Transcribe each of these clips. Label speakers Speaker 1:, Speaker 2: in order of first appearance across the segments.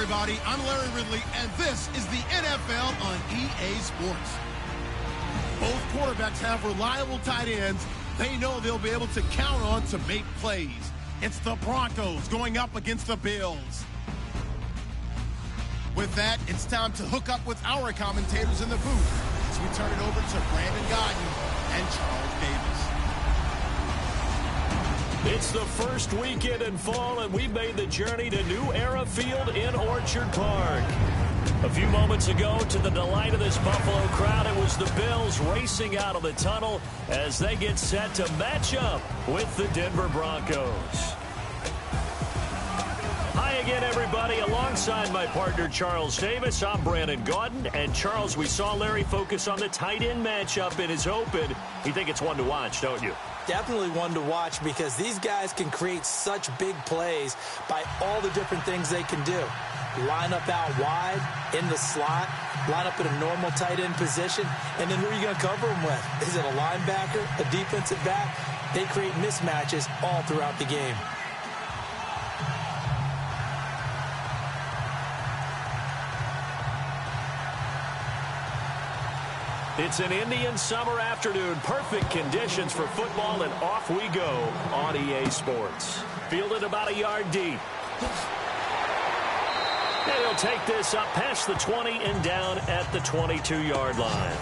Speaker 1: everybody. I'm Larry Ridley, and this is the NFL on EA Sports. Both quarterbacks have reliable tight ends they know they'll be able to count on to make plays. It's the Broncos going up against the Bills. With that, it's time to hook up with our commentators in the booth as we turn it over to Brandon Godden and Charles Davis.
Speaker 2: It's the first weekend in fall, and we've made the journey to New Era Field in Orchard Park. A few moments ago, to the delight of this Buffalo crowd, it was the Bills racing out of the tunnel as they get set to match up with the Denver Broncos. Hi again, everybody. Alongside my partner, Charles Davis, I'm Brandon Gaudin. And, Charles, we saw Larry focus on the tight end matchup in his open. You think it's one to watch, don't you?
Speaker 3: Definitely one to watch because these guys can create such big plays by all the different things they can do. Line up out wide, in the slot, line up in a normal tight end position, and then who are you going to cover them with? Is it a linebacker, a defensive back? They create mismatches all throughout the game.
Speaker 2: It's an Indian summer afternoon. Perfect conditions for football, and off we go on EA Sports. Fielded about a yard deep. And he'll take this up past the 20 and down at the 22-yard line.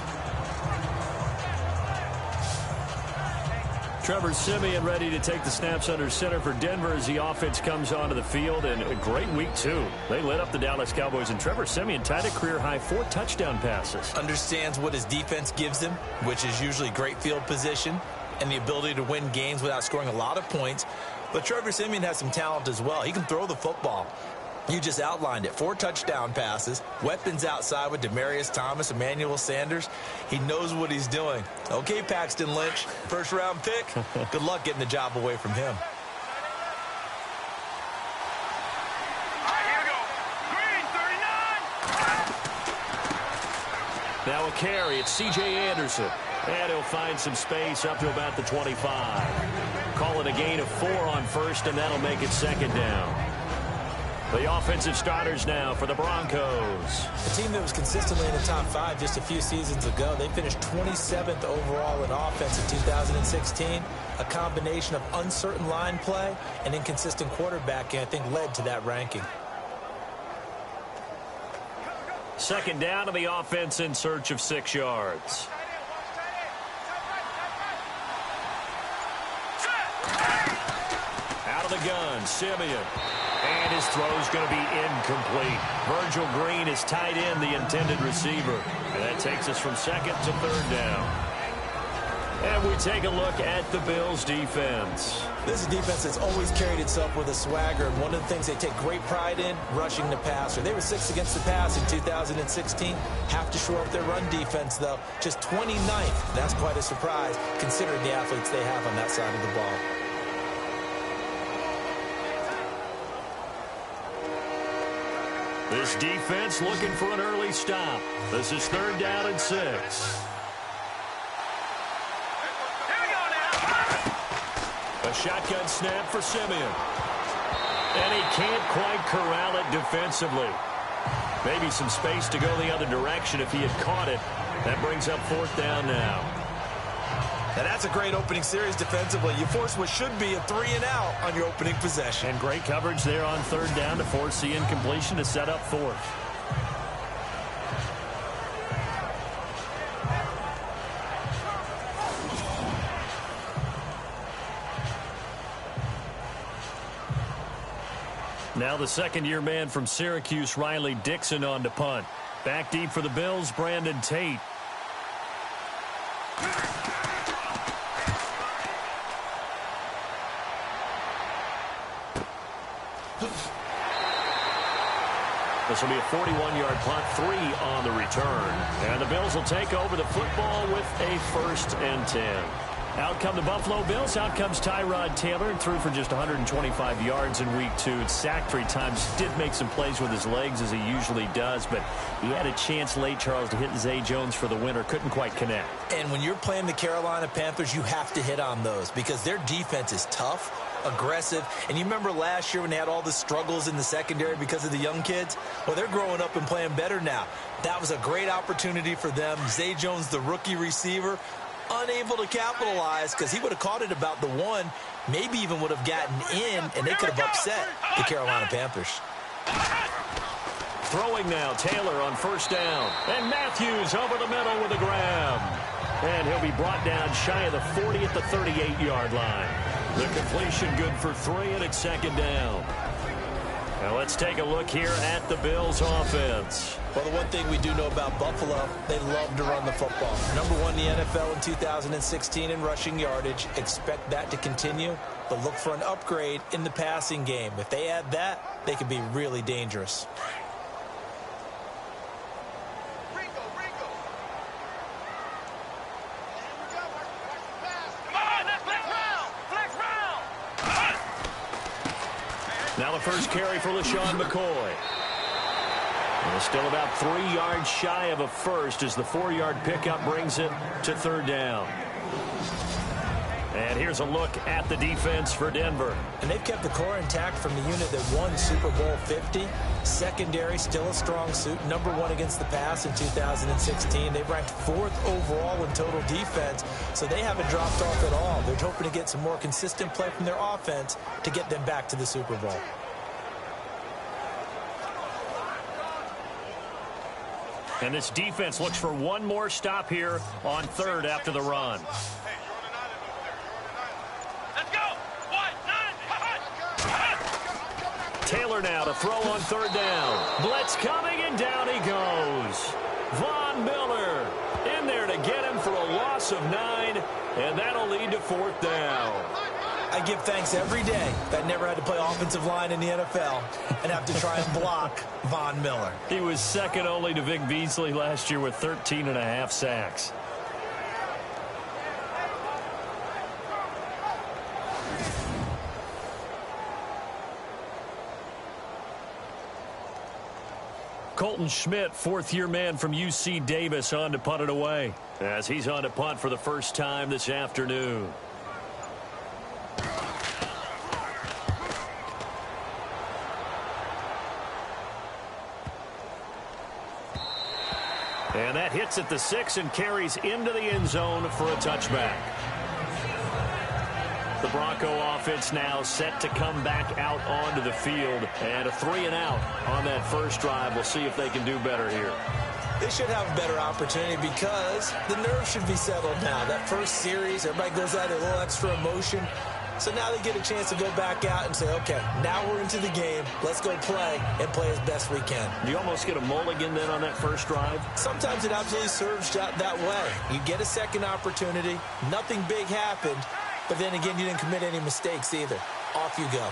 Speaker 2: Trevor Siemian ready to take the snaps under center for Denver as the offense comes onto the field. And a great week, too. They lit up the Dallas Cowboys, and Trevor Siemian tied a career-high 4 touchdown passes.
Speaker 3: Understands what his defense gives him, which is usually great field position and the ability to win games without scoring a lot of points. But Trevor Siemian has some talent as well. He can throw the football. You just outlined it. 4 touchdown passes, weapons outside with Demaryius Thomas, Emmanuel Sanders. He knows what he's doing. Okay, Paxton Lynch, first-round pick. Good luck getting the job away from him.
Speaker 4: All right, here we go. Green, 39.
Speaker 2: Now a carry. It's C.J. Anderson. And he'll find some space up to about the 25. Call it a gain of 4 on first, and that'll make it second down. The offensive starters now for the Broncos.
Speaker 3: A team that was consistently in the top 5 just a few seasons ago. They finished 27th overall in offense in 2016. A combination of uncertain line play and inconsistent quarterbacking, I think, led to that ranking.
Speaker 2: Second down to the offense in search of 6 yards. Out of the gun, Siemian. And his throw's going to be incomplete. Virgil Green is tight end, the intended receiver. And that takes us from second to third down. And we take a look at the Bills' defense.
Speaker 3: This is a defense that's always carried itself with a swagger. And one of the things they take great pride in, rushing the passer. They were 6th against the pass in 2016. Have to shore up their run defense, though. Just 29th. That's quite a surprise, considering the athletes they have on that side of the ball.
Speaker 2: This defense looking for an early stop. This is 3rd down and 6. A shotgun snap for Siemian. And he can't quite corral it defensively. Maybe some space to go the other direction if he had caught it. That brings up 4th down now.
Speaker 3: And that's a great opening series defensively. You force what should be a 3-and-out on your opening possession.
Speaker 2: And great coverage there on 3rd down to force the incompletion to set up 4th. Now the second-year man from Syracuse, Riley Dixon, on to punt. Back deep for the Bills, Brandon Tate. This will be a 41-yard punt, 3 on the return. And the Bills will take over the football with a 1st and 10. Out come the Buffalo Bills. Out comes Tyrod Taylor. Threw for just 125 yards in week 2. Sacked 3 times. Did make some plays with his legs as he usually does. But he had a chance late, Charles, to hit Zay Jones for the winner. Couldn't quite connect.
Speaker 3: And when you're playing the Carolina Panthers, you have to hit on those because their defense is tough. aggressive. And you remember last year when they had all the struggles in the secondary because of the young kids? Well, they're growing up and playing better now. That was a great opportunity for them. Zay Jones, the rookie receiver, unable to capitalize because he would have caught it about the one, maybe even would have gotten in, and they could have upset the Carolina Panthers.
Speaker 2: Throwing now, Taylor on first down. And Matthews over the middle with a grab. And he'll be brought down shy of the 40 at the 38-yard line. The completion good for 3, and it's second down. Now let's take a look here at the Bills' offense.
Speaker 3: Well, the one thing we do know about Buffalo, they love to run the football. Number 1 in the NFL in 2016 in rushing yardage. Expect that to continue, but look for an upgrade in the passing game. If they add that, they could be really dangerous.
Speaker 2: Now the first carry for LaShawn McCoy. And still about 3 yards shy of a first as the 4-yard pickup brings it to third down. And here's a look at the defense for Denver.
Speaker 3: And they've kept the core intact from the unit that won Super Bowl 50. Secondary still a strong suit. Number 1 against the pass in 2016. They've ranked 4th overall in total defense, so they haven't dropped off at all. They're hoping to get some more consistent play from their offense to get them back to the Super Bowl.
Speaker 2: And this defense looks for one more stop here on third after the run. Taylor now to throw on third down. Blitz coming, and down he goes. Von Miller in there to get him for a loss of 9, and that'll lead to fourth down.
Speaker 3: I give thanks every day that I never had to play offensive line in the NFL and have to try and block Von Miller.
Speaker 2: He was second only to Vic Beasley last year with 13.5 sacks. Colton Schmidt, fourth-year man from UC Davis, on to punt it away, as he's on to punt for the first time this afternoon. And that hits at the 6 and carries into the end zone for a touchback. The Bronco offense now set to come back out onto the field. And a 3-and-out on that first drive. We'll see if they can do better here.
Speaker 3: They should have a better opportunity because the nerves should be settled now. That first series, everybody goes out a little extra emotion. So now they get a chance to go back out and say, okay, now we're into the game. Let's go play and play as best we can.
Speaker 2: You almost get a mulligan then on that first drive?
Speaker 3: Sometimes it absolutely serves that way. You get a second opportunity. Nothing big happened. But then again, you didn't commit any mistakes either. Off you go.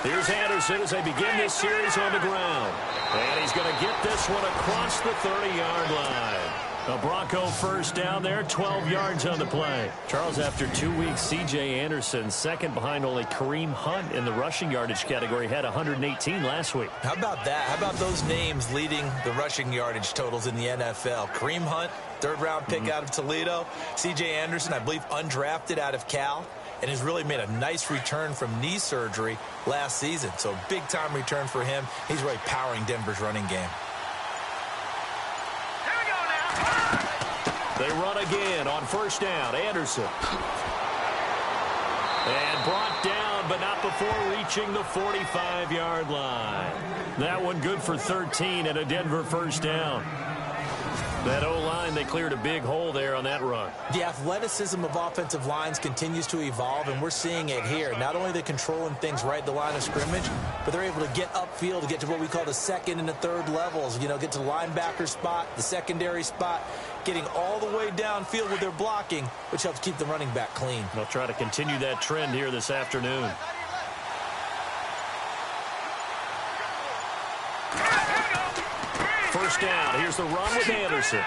Speaker 2: Here's Anderson as they begin this series on the ground. And he's going to get this one across the 30-yard line. A Bronco first down there, 12 yards on the play. Charles, after 2 weeks, C.J. Anderson, second behind only Kareem Hunt in the rushing yardage category, had 118 last week.
Speaker 3: How about that? How about those names leading the rushing yardage totals in the NFL? Kareem Hunt, third-round pick out of Toledo. C.J. Anderson, I believe, undrafted out of Cal, and has really made a nice return from knee surgery last season. So big-time return for him. He's really powering Denver's running game.
Speaker 2: They run again on first down. Anderson. And brought down, but not before reaching the 45-yard line. That one good for 13 and a Denver first down. That O-line, they cleared a big hole there on that run.
Speaker 3: The athleticism of offensive lines continues to evolve, and we're seeing it here. Not only are they controlling things right at the line of scrimmage, but they're able to get upfield to get to what we call the second and the third levels. You know, get to the linebacker spot, the secondary spot, getting all the way downfield with their blocking, which helps keep the running back clean.
Speaker 2: They'll try to continue that trend here this afternoon. First down. Here's the run with Anderson.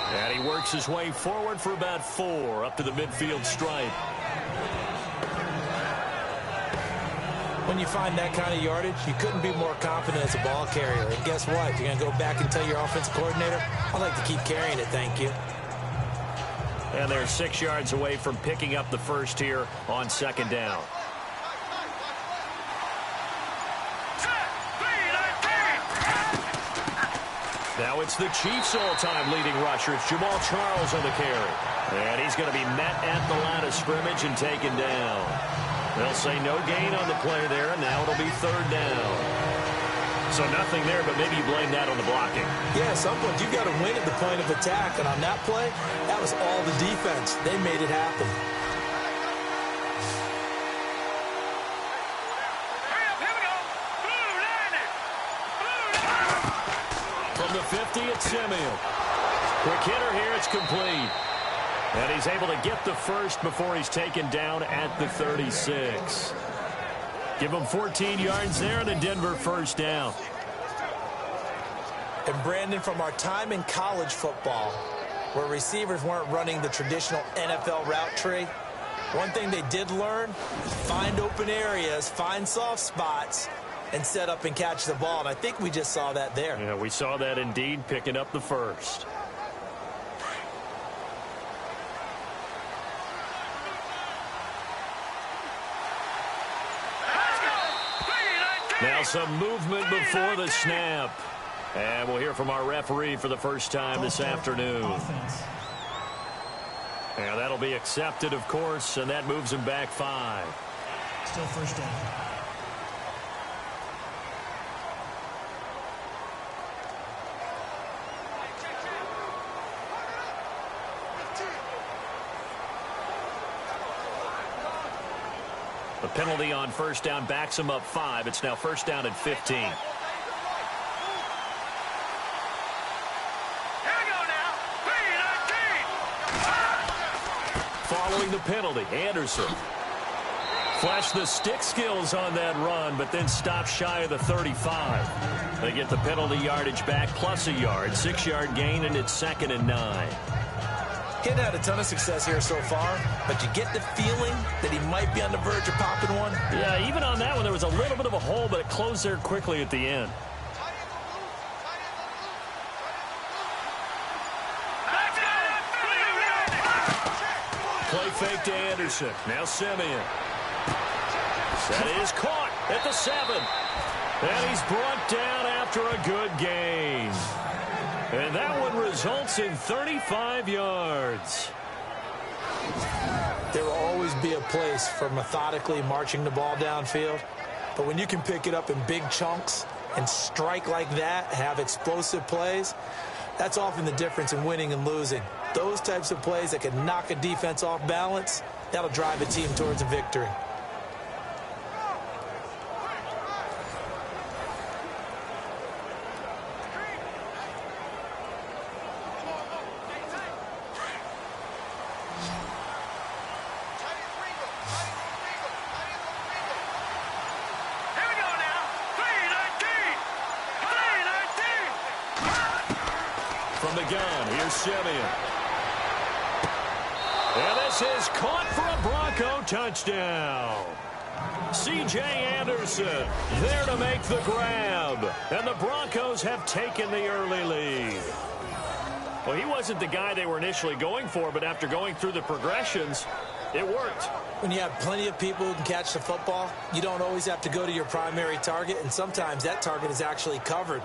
Speaker 2: And he works his way forward for about 4 up to the midfield stripe.
Speaker 3: When you find that kind of yardage, you couldn't be more confident as a ball carrier. And guess what? You're going to go back and tell your offensive coordinator, I'd like to keep carrying it, thank you.
Speaker 2: And they're 6 yards away from picking up the first here on 2nd down. Now it's the Chiefs' all-time leading rusher. It's Jamal Charles on the carry. And he's going to be met at the line of scrimmage and taken down. They'll say no gain on the play there, and now it'll be 3rd down. So nothing there, but maybe you blame that on the blocking.
Speaker 3: Yeah, at some point you've got to win at the point of attack. And on that play, that was all the defense. They made it happen.
Speaker 2: From the 50, it's Simeon. Quick hitter here, it's complete. And he's able to get the first before he's taken down at the 36. Give him 14 yards there and a Denver 1st down.
Speaker 3: And Brandon, from our time in college football, where receivers weren't running the traditional NFL route tree, one thing they did learn, find open areas, find soft spots, and set up and catch the ball. And I think we just saw that there.
Speaker 2: Yeah, we saw that indeed, picking up the first. Now some movement before the snap. And we'll hear from our referee for the first time this afternoon. And that'll be accepted, of course, and that moves him back 5.
Speaker 5: Still 1st down.
Speaker 2: The penalty on 1st down backs him up 5. It's now 1st down and 15.
Speaker 4: Here we go now. 3-19.
Speaker 2: Following the penalty, Anderson flashed the stick skills on that run, but then stopped shy of the 35. They get the penalty yardage back plus a yard, 6-yard gain, and it's 2nd and 9.
Speaker 3: He hadn't had a ton of success here so far, but you get the feeling that he might be on the verge of popping one.
Speaker 2: Yeah, even on that one, there was a little bit of a hole, but it closed there quickly at the end. Play fake to Anderson. Now Simeon. That is caught at the 7. And he's brought down after a good gain. And that one results in 35 yards.
Speaker 3: There will always be a place for methodically marching the ball downfield. But when you can pick it up in big chunks and strike like that, have explosive plays, that's often the difference in winning and losing. Those types of plays that can knock a defense off balance, that'll drive a team towards a victory.
Speaker 2: From the gun, here's Simeon. And this is caught for a Bronco touchdown. C.J. Anderson there to make the grab. And the Broncos have taken the early lead. Well, he wasn't the guy they were initially going for, but after going through the progressions, it worked.
Speaker 3: When you have plenty of people who can catch the football, you don't always have to go to your primary target, and sometimes that target is actually covered.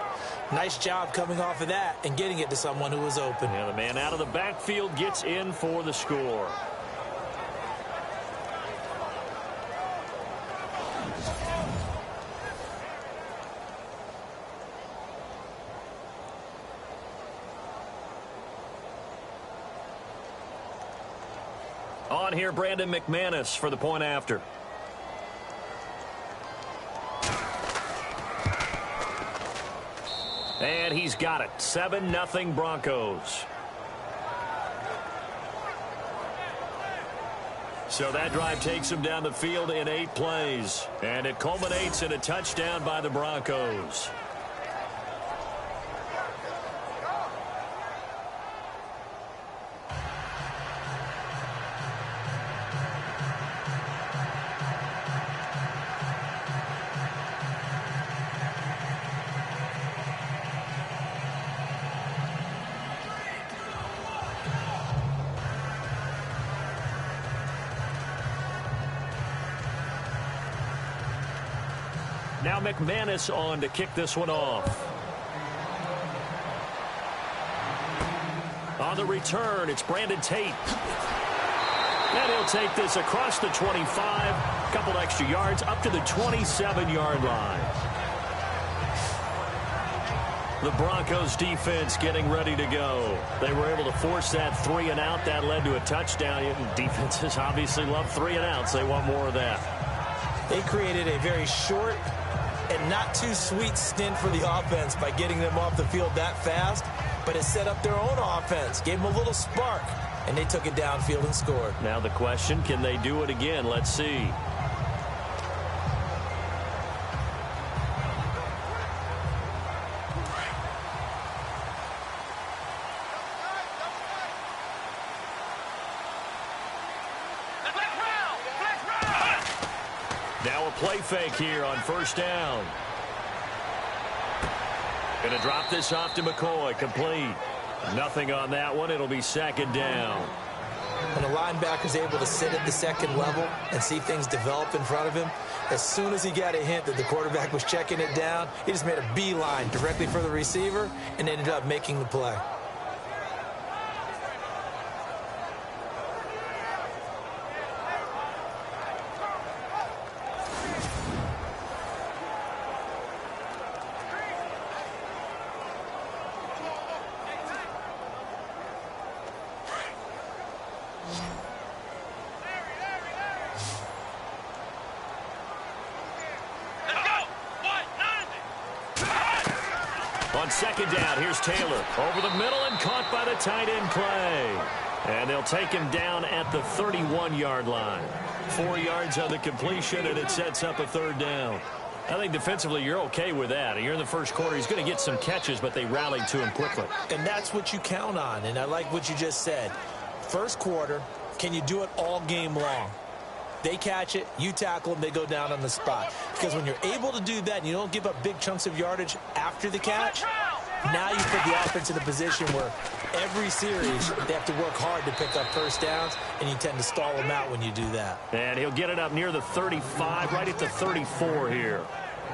Speaker 3: Nice job coming off of that and getting it to someone who was open.
Speaker 2: And the man out of the backfield gets in for the score. On here, Brandon McManus for the point after. And he's got it. 7-0 Broncos. So that drive takes him down the field in 8 plays. And it culminates in a touchdown by the Broncos. Now McManus on to kick this one off. On the return, it's Brandon Tate. And he'll take this across the 25, a couple extra yards, up to the 27-yard line. The Broncos defense getting ready to go. They were able to force that 3-and-out. That led to a touchdown. Defenses obviously love 3-and-outs. They want more of that.
Speaker 3: They created a very short and not too sweet stint for the offense by getting them off the field that fast, but it set up their own offense, gave them a little spark, and they took it downfield and scored.
Speaker 2: Now the question, can they do it again? Let's see. Now a play fake here on first down. Going to drop this off to McCoy. Complete. Nothing on that one. It'll be second down.
Speaker 3: When a linebacker's able to sit at the second level and see things develop in front of him, as soon as he got a hint that the quarterback was checking it down, he just made a beeline directly for the receiver and ended up making the play.
Speaker 2: On second down, here's Taylor. Over the middle and caught by the tight end play. And they'll take him down at the 31-yard line. 4 yards on the completion, and it sets up a third down. I think defensively you're okay with that. You're in the first quarter. He's going to get some catches, but they rallied to him quickly.
Speaker 3: And that's what you count on, and I like what you just said. First quarter, can you do it all game long? They catch it, you tackle them, they go down on the spot. Because when you're able to do that and you don't give up big chunks of yardage after the catch, now you put the offense in a position where every series they have to work hard to pick up first downs, and you tend to stall them out when you do that.
Speaker 2: And he'll get it up near the 35, right at the 34 here.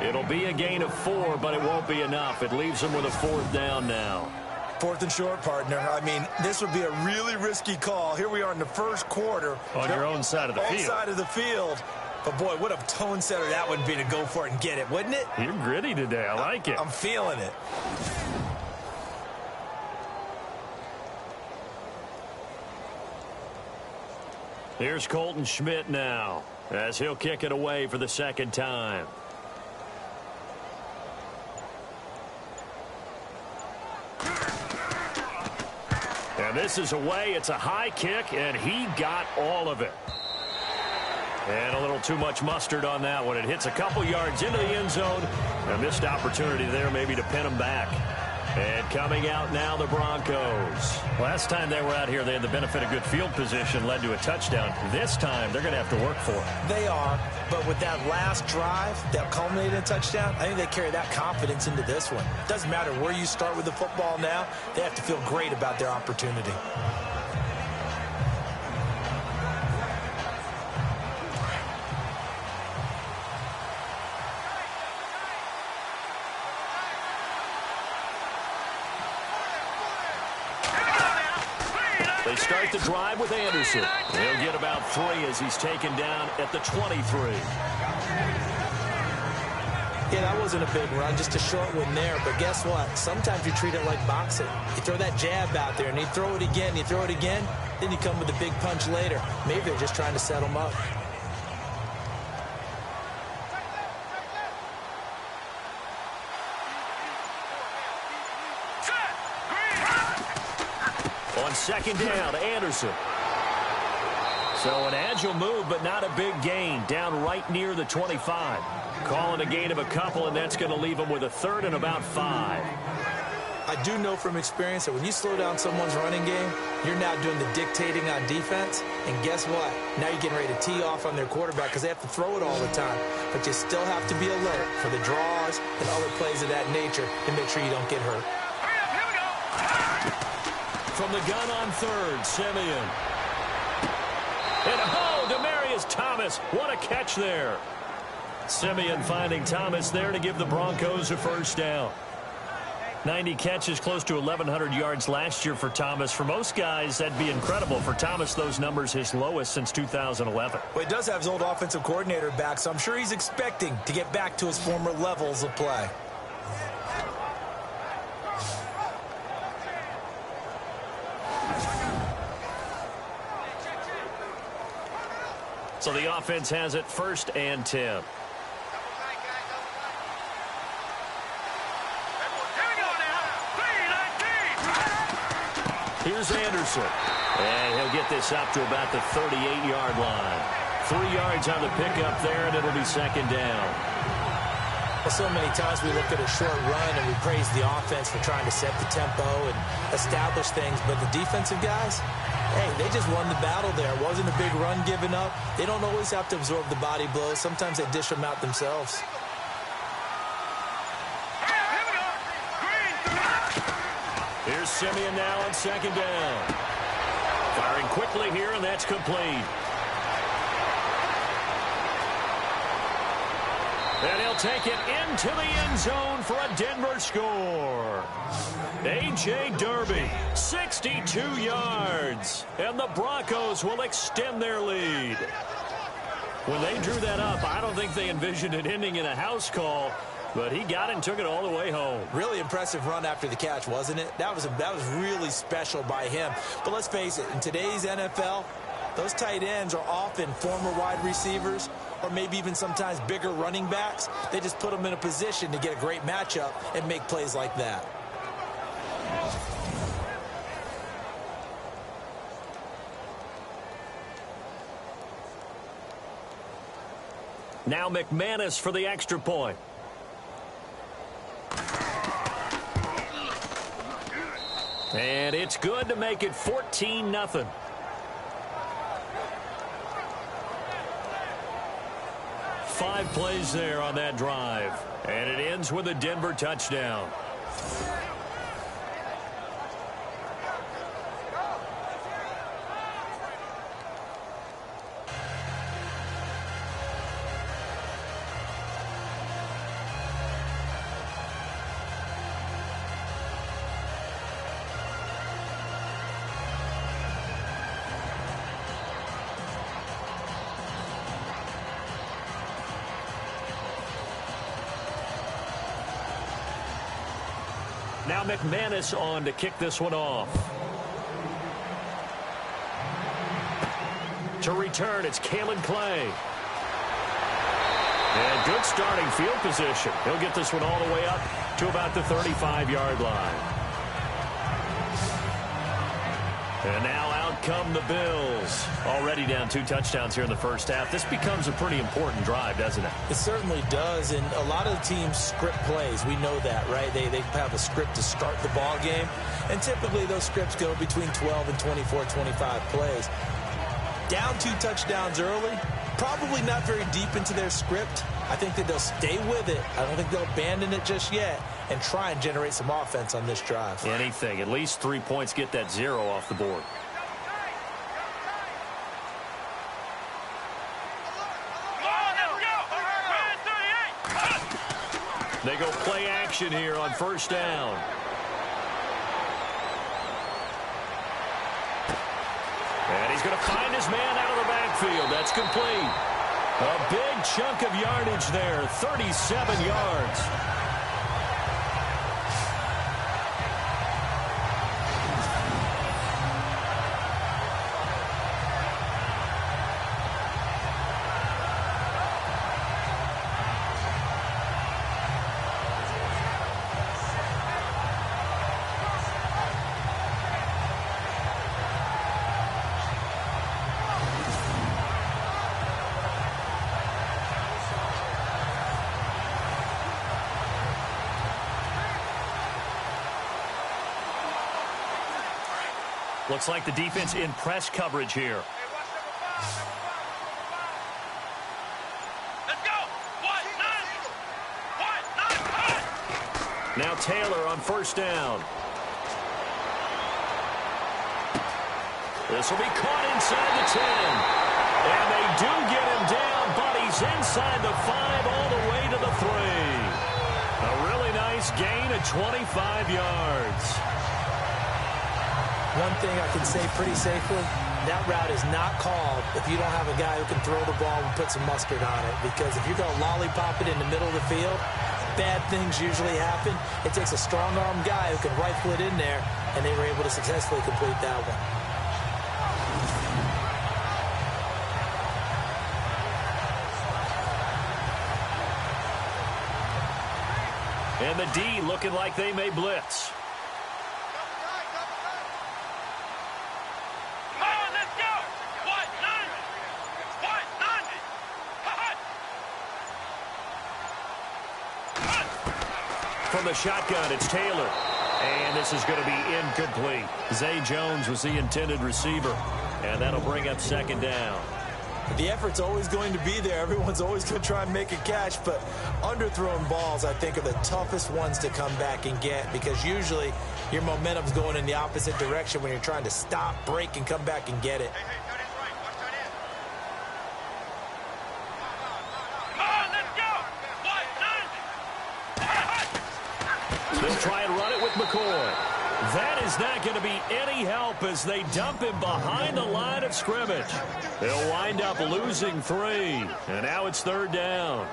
Speaker 2: It'll be a gain of 4, but it won't be enough. It leaves him with a fourth down now.
Speaker 3: Fourth and short, partner. I mean, this would be a really risky call. Here we are in the first quarter.
Speaker 2: On your own side of the field.
Speaker 3: On side of the field. But, boy, what a tone setter that would be to go for it and get it, wouldn't it?
Speaker 2: You're gritty today. I like it.
Speaker 3: I'm feeling it.
Speaker 2: Here's Colton Schmidt now as he'll kick it away for the second time. And this is away. It's a high kick, and he got all of it. And a little too much mustard on that one. It hits a couple yards into the end zone. A missed opportunity there maybe to pin him back. And coming out now, the Broncos. Last time they were out here, they had the benefit of good field position, led to a touchdown. This time, they're going to have to work for it.
Speaker 3: They are, but with that last drive that culminated in a touchdown, I think they carry that confidence into this one. It doesn't matter where you start with the football now. They have to feel great about their opportunity.
Speaker 2: They start the drive with Anderson. He'll get about 3 as he's taken down at the 23.
Speaker 3: Yeah, that wasn't a big run, just a short one there. But guess what? Sometimes you treat it like boxing. You throw that jab out there, and you throw it again, you throw it again, then you come with a big punch later. Maybe they're just trying to set them up.
Speaker 2: On second down, Anderson. So an agile move, but not a big gain. Down right near the 25. Calling a gain of a couple, and that's going to leave him with a third and about 5.
Speaker 3: I do know from experience that when you slow down someone's running game, you're now doing the dictating on defense. And guess what? Now you're getting ready to tee off on their quarterback because they have to throw it all the time. But you still have to be alert for the draws and other plays of that nature to make sure you don't get hurt.
Speaker 2: From the gun on third, Simeon. And Demaryius Thomas, what a catch there. Simeon finding Thomas there to give the Broncos a first down. 90 catches, close to 1,100 yards last year for Thomas. For most guys, that'd be incredible. For Thomas, those numbers his lowest since 2011.
Speaker 3: Well, he does have his old offensive coordinator back, so I'm sure he's expecting to get back to his former levels of play.
Speaker 2: So the offense has it 1st and 10. Here's Anderson. And he'll get this up to about the 38-yard line. 3 yards on the pickup there, and it'll be 2nd down.
Speaker 3: Well, so many times we look at a short run and we praise the offense for trying to set the tempo and establish things. But the defensive guys, hey, they just won the battle there. It wasn't a big run given up. They don't always have to absorb the body blows. Sometimes they dish them out themselves.
Speaker 2: Here's Simeon now on 2nd down. Firing quickly here, and that's complete. And he'll take it into the end zone for a Denver score. A.J. Derby, 62 yards. And the Broncos will extend their lead. When they drew that up, I don't think they envisioned it ending in a house call. But he got it and took it all the way home.
Speaker 3: Really impressive run after the catch, wasn't it? That was really special by him. But let's face it, in today's NFL, those tight ends are often former wide receivers or maybe even sometimes bigger running backs. They just put them in a position to get a great matchup and make plays like that.
Speaker 2: Now McManus for the extra point. And it's good to make it 14-0. Five plays there on that drive. And it ends with a Denver touchdown. Now McManus on to kick this one off. To return, it's Kalen Clay. And good starting field position. He'll get this one all the way up to about the 35-yard line. And now out come the Bills. Already down 2 touchdowns here in the first half. This becomes a pretty important drive, doesn't it?
Speaker 3: It certainly does, and a lot of teams script plays. We know that, right? They have a script to start the ball game, and typically those scripts go between 12 and 24, 25 plays. Down 2 touchdowns early, probably not very deep into their script. I think that they'll stay with it. I don't think they'll abandon it just yet and try and generate some offense on this drive.
Speaker 2: Anything. At least 3 points, get that 0 off the board. They go play action here on first down. And he's going to find his man out of the backfield. That's complete. A big chunk of yardage there, 37 yards. Looks like the defense in press coverage here.
Speaker 4: Let's go.
Speaker 2: Now Taylor on first down. This will be caught inside the 10. And they do get him down, but he's inside the 5, 25 yards.
Speaker 3: One thing I can say pretty safely, that route is not called if you don't have a guy who can throw the ball and put some mustard on it. Because if you're going to lollipop it in the middle of the field, bad things usually happen. It takes a strong-arm guy who can rifle it in there, and they were able to successfully complete that one.
Speaker 2: And the D looking like they may blitz. From the shotgun, it's Taylor. And this is going to be incomplete. Zay Jones was the intended receiver. And that'll bring up second down.
Speaker 3: The effort's always going to be there. Everyone's always going to try and make a catch. But underthrown balls, I think, are the toughest ones to come back and get. Because usually your momentum's going in the opposite direction when you're trying to stop, break, and come back and get it.
Speaker 2: They'll try and run it with McCoy. That is not going to be any help as they dump him behind the line of scrimmage. They'll wind up losing 3. And now it's third down.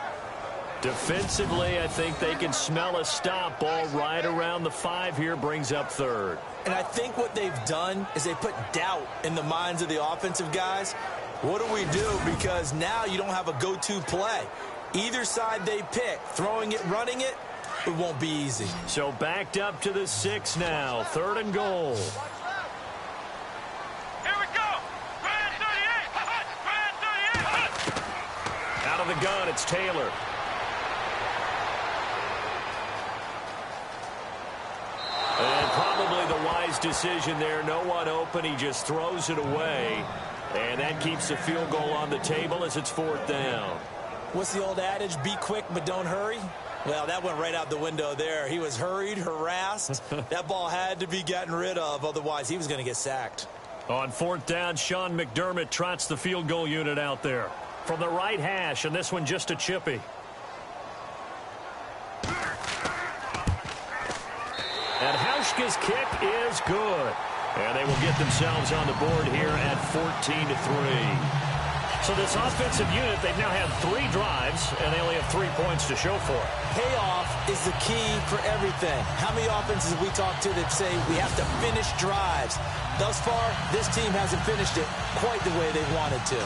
Speaker 2: Defensively, I think they can smell a stop ball right around the 5 here, brings up third.
Speaker 3: And I think what they've done is they put doubt in the minds of the offensive guys. What do we do? Because now you don't have a go-to play. Either side they pick, throwing it, running it, it won't be easy.
Speaker 2: So backed up to the 6 now. Third and goal.
Speaker 4: Here we go. Brand 38. Brand 38.
Speaker 2: Out of the gun, it's Taylor. And probably the wise decision there. No one open. He just throws it away. And that keeps the field goal on the table as it's fourth down.
Speaker 3: What's the old adage? Be quick, but don't hurry. Well, that went right out the window there. He was hurried, harassed. That ball had to be gotten rid of. Otherwise, he was going to get sacked.
Speaker 2: On fourth down, Sean McDermott trots the field goal unit out there. From the right hash, and this one just a chippy. And Hauschka's kick is good. And they will get themselves on the board here at 14-3. So this offensive unit, they've now had 3 drives, and they only have 3 points to show for it.
Speaker 3: Payoff is the key for everything. How many offenses have we talked to that say we have to finish drives? Thus far, this team hasn't finished it quite the way they wanted to.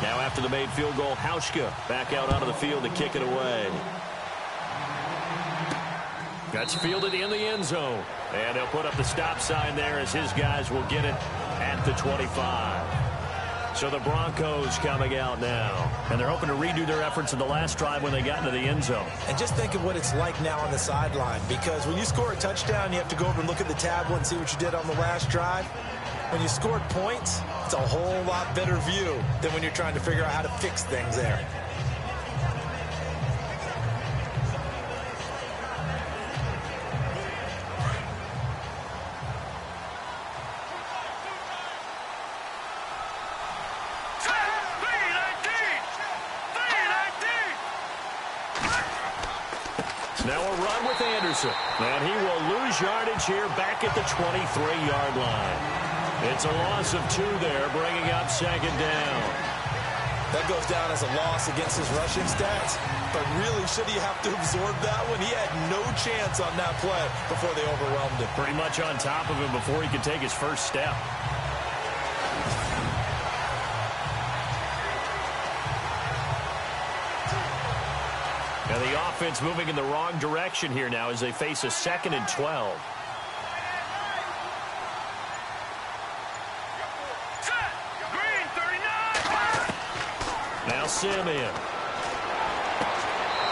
Speaker 2: Now after the made field goal, Hauschka back out onto the field to kick it away. That's fielded in the end zone. And they'll put up the stop sign there as his guys will get it at the 25. So the Broncos coming out now. And they're hoping to redo their efforts in the last drive when they got into the end zone.
Speaker 3: And just think of what it's like now on the sideline. Because when you score a touchdown, you have to go over and look at the tablet and see what you did on the last drive. When you scored points, it's a whole lot better view than when you're trying to figure out how to fix things there.
Speaker 2: Now a run with Anderson. And he will lose yardage here back at the 23-yard line. It's a loss of 2 there, bringing up second down.
Speaker 3: That goes down as a loss against his rushing stats. But really, should he have to absorb that one? He had no chance on that play before they overwhelmed him.
Speaker 2: Pretty much on top of him before he could take his first step. And the offense moving in the wrong direction here now as they face a 2nd and 12. Now Simeon.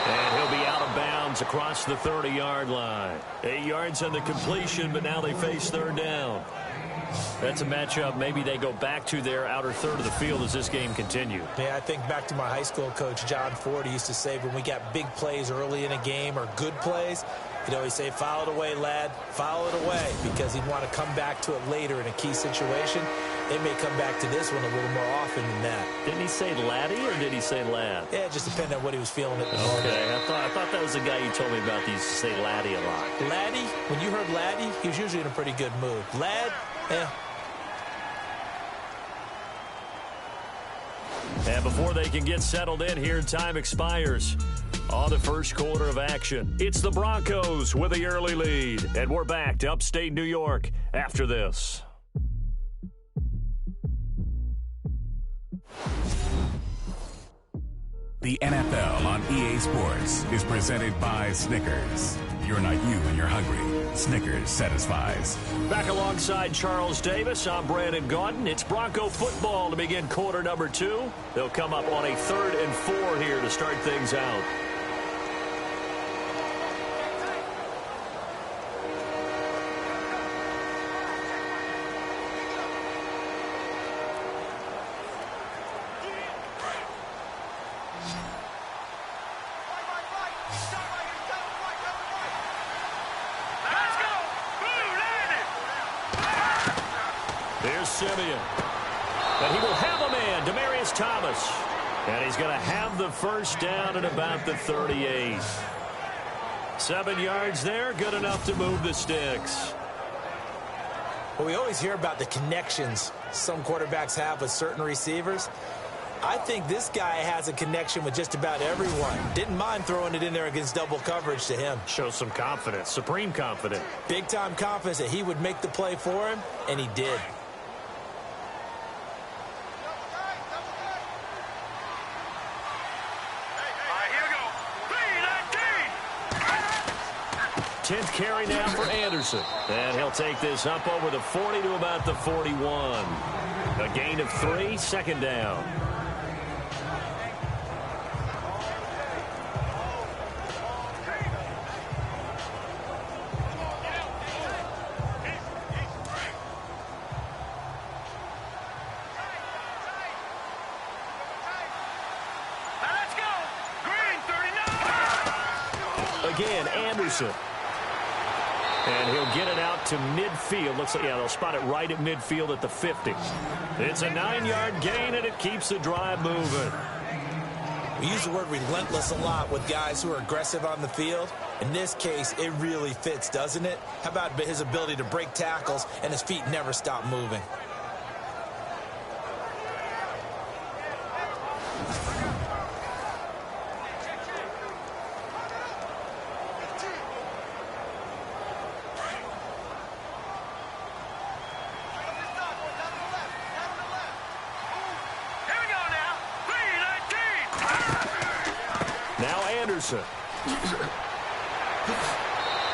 Speaker 2: And he'll be out of bounds across the 30-yard line. 8 yards on the completion, but now they face third down. That's a matchup maybe they go back to their outer third of the field as this game continues.
Speaker 3: Yeah, I think back to my high school coach, John Ford. He used to say when we got big plays early in a game or good plays, he'd always say, foul it away, lad, foul it away, because he'd want to come back to it later in a key situation. They may come back to this one a little more often than that.
Speaker 2: Didn't he say laddie or did he say lad?
Speaker 3: Yeah, it just depended on what he was feeling at the moment.
Speaker 2: Okay, I thought that was the guy you told me about. He used to say laddie a lot.
Speaker 3: Laddie, when you heard laddie, he was usually in a pretty good mood. Lad,
Speaker 2: And before they can get settled in here, time expires on the first quarter of action. It's the Broncos with the early lead. And we're back to upstate New York after this.
Speaker 6: The NFL on EA Sports is presented by Snickers. You're not you when you're hungry. Snickers satisfies.
Speaker 2: Back alongside Charles Davis, I'm Brandon Gaudin. It's Bronco football to begin quarter number 2. They'll come up on a 3rd and 4 here to start things out. Simeon. But he will have a man, Demaryius Thomas. And he's going to have the first down at about the 38. 7 yards there, good enough to move the sticks.
Speaker 3: Well, we always hear about the connections some quarterbacks have with certain receivers. I think this guy has a connection with just about everyone. Didn't mind throwing it in there against double coverage to him.
Speaker 2: Shows some confidence, supreme confidence.
Speaker 3: Big-time confidence that he would make the play for him, and he did.
Speaker 2: Tenth carry now for Anderson. And he'll take this up over the 40 to about the 41. A gain of 3, second down.
Speaker 4: Let's go! Green, 39!
Speaker 2: Again, Anderson. And he'll get it out to midfield. Looks like, yeah, they'll spot it right at midfield at the 50. It's a 9-yard gain, and it keeps the drive moving.
Speaker 3: We use the word relentless a lot with guys who are aggressive on the field. In this case, it really fits, doesn't it? How about his ability to break tackles and his feet never stop moving?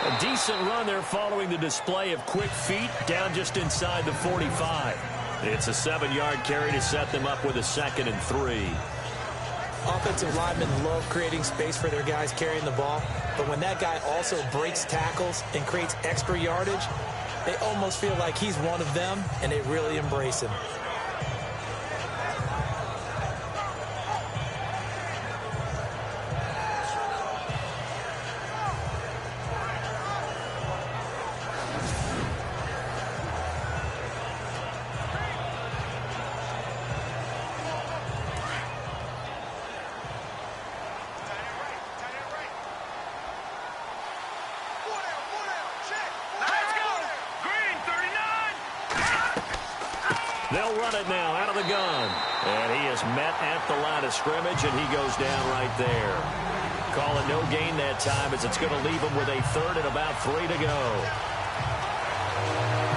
Speaker 2: A decent run there following the display of quick feet down just inside the 45. It's a 7-yard carry to set them up with a 2nd and 3.
Speaker 3: Offensive linemen love creating space for their guys carrying the ball, but when that guy also breaks tackles and creates extra yardage, they almost feel like he's one of them, and they really embrace him.
Speaker 2: They'll run it now out of the gun. And he is met at the line of scrimmage, and he goes down right there. Call it no gain that time as it's going to leave him with a 3rd and about 3 to go.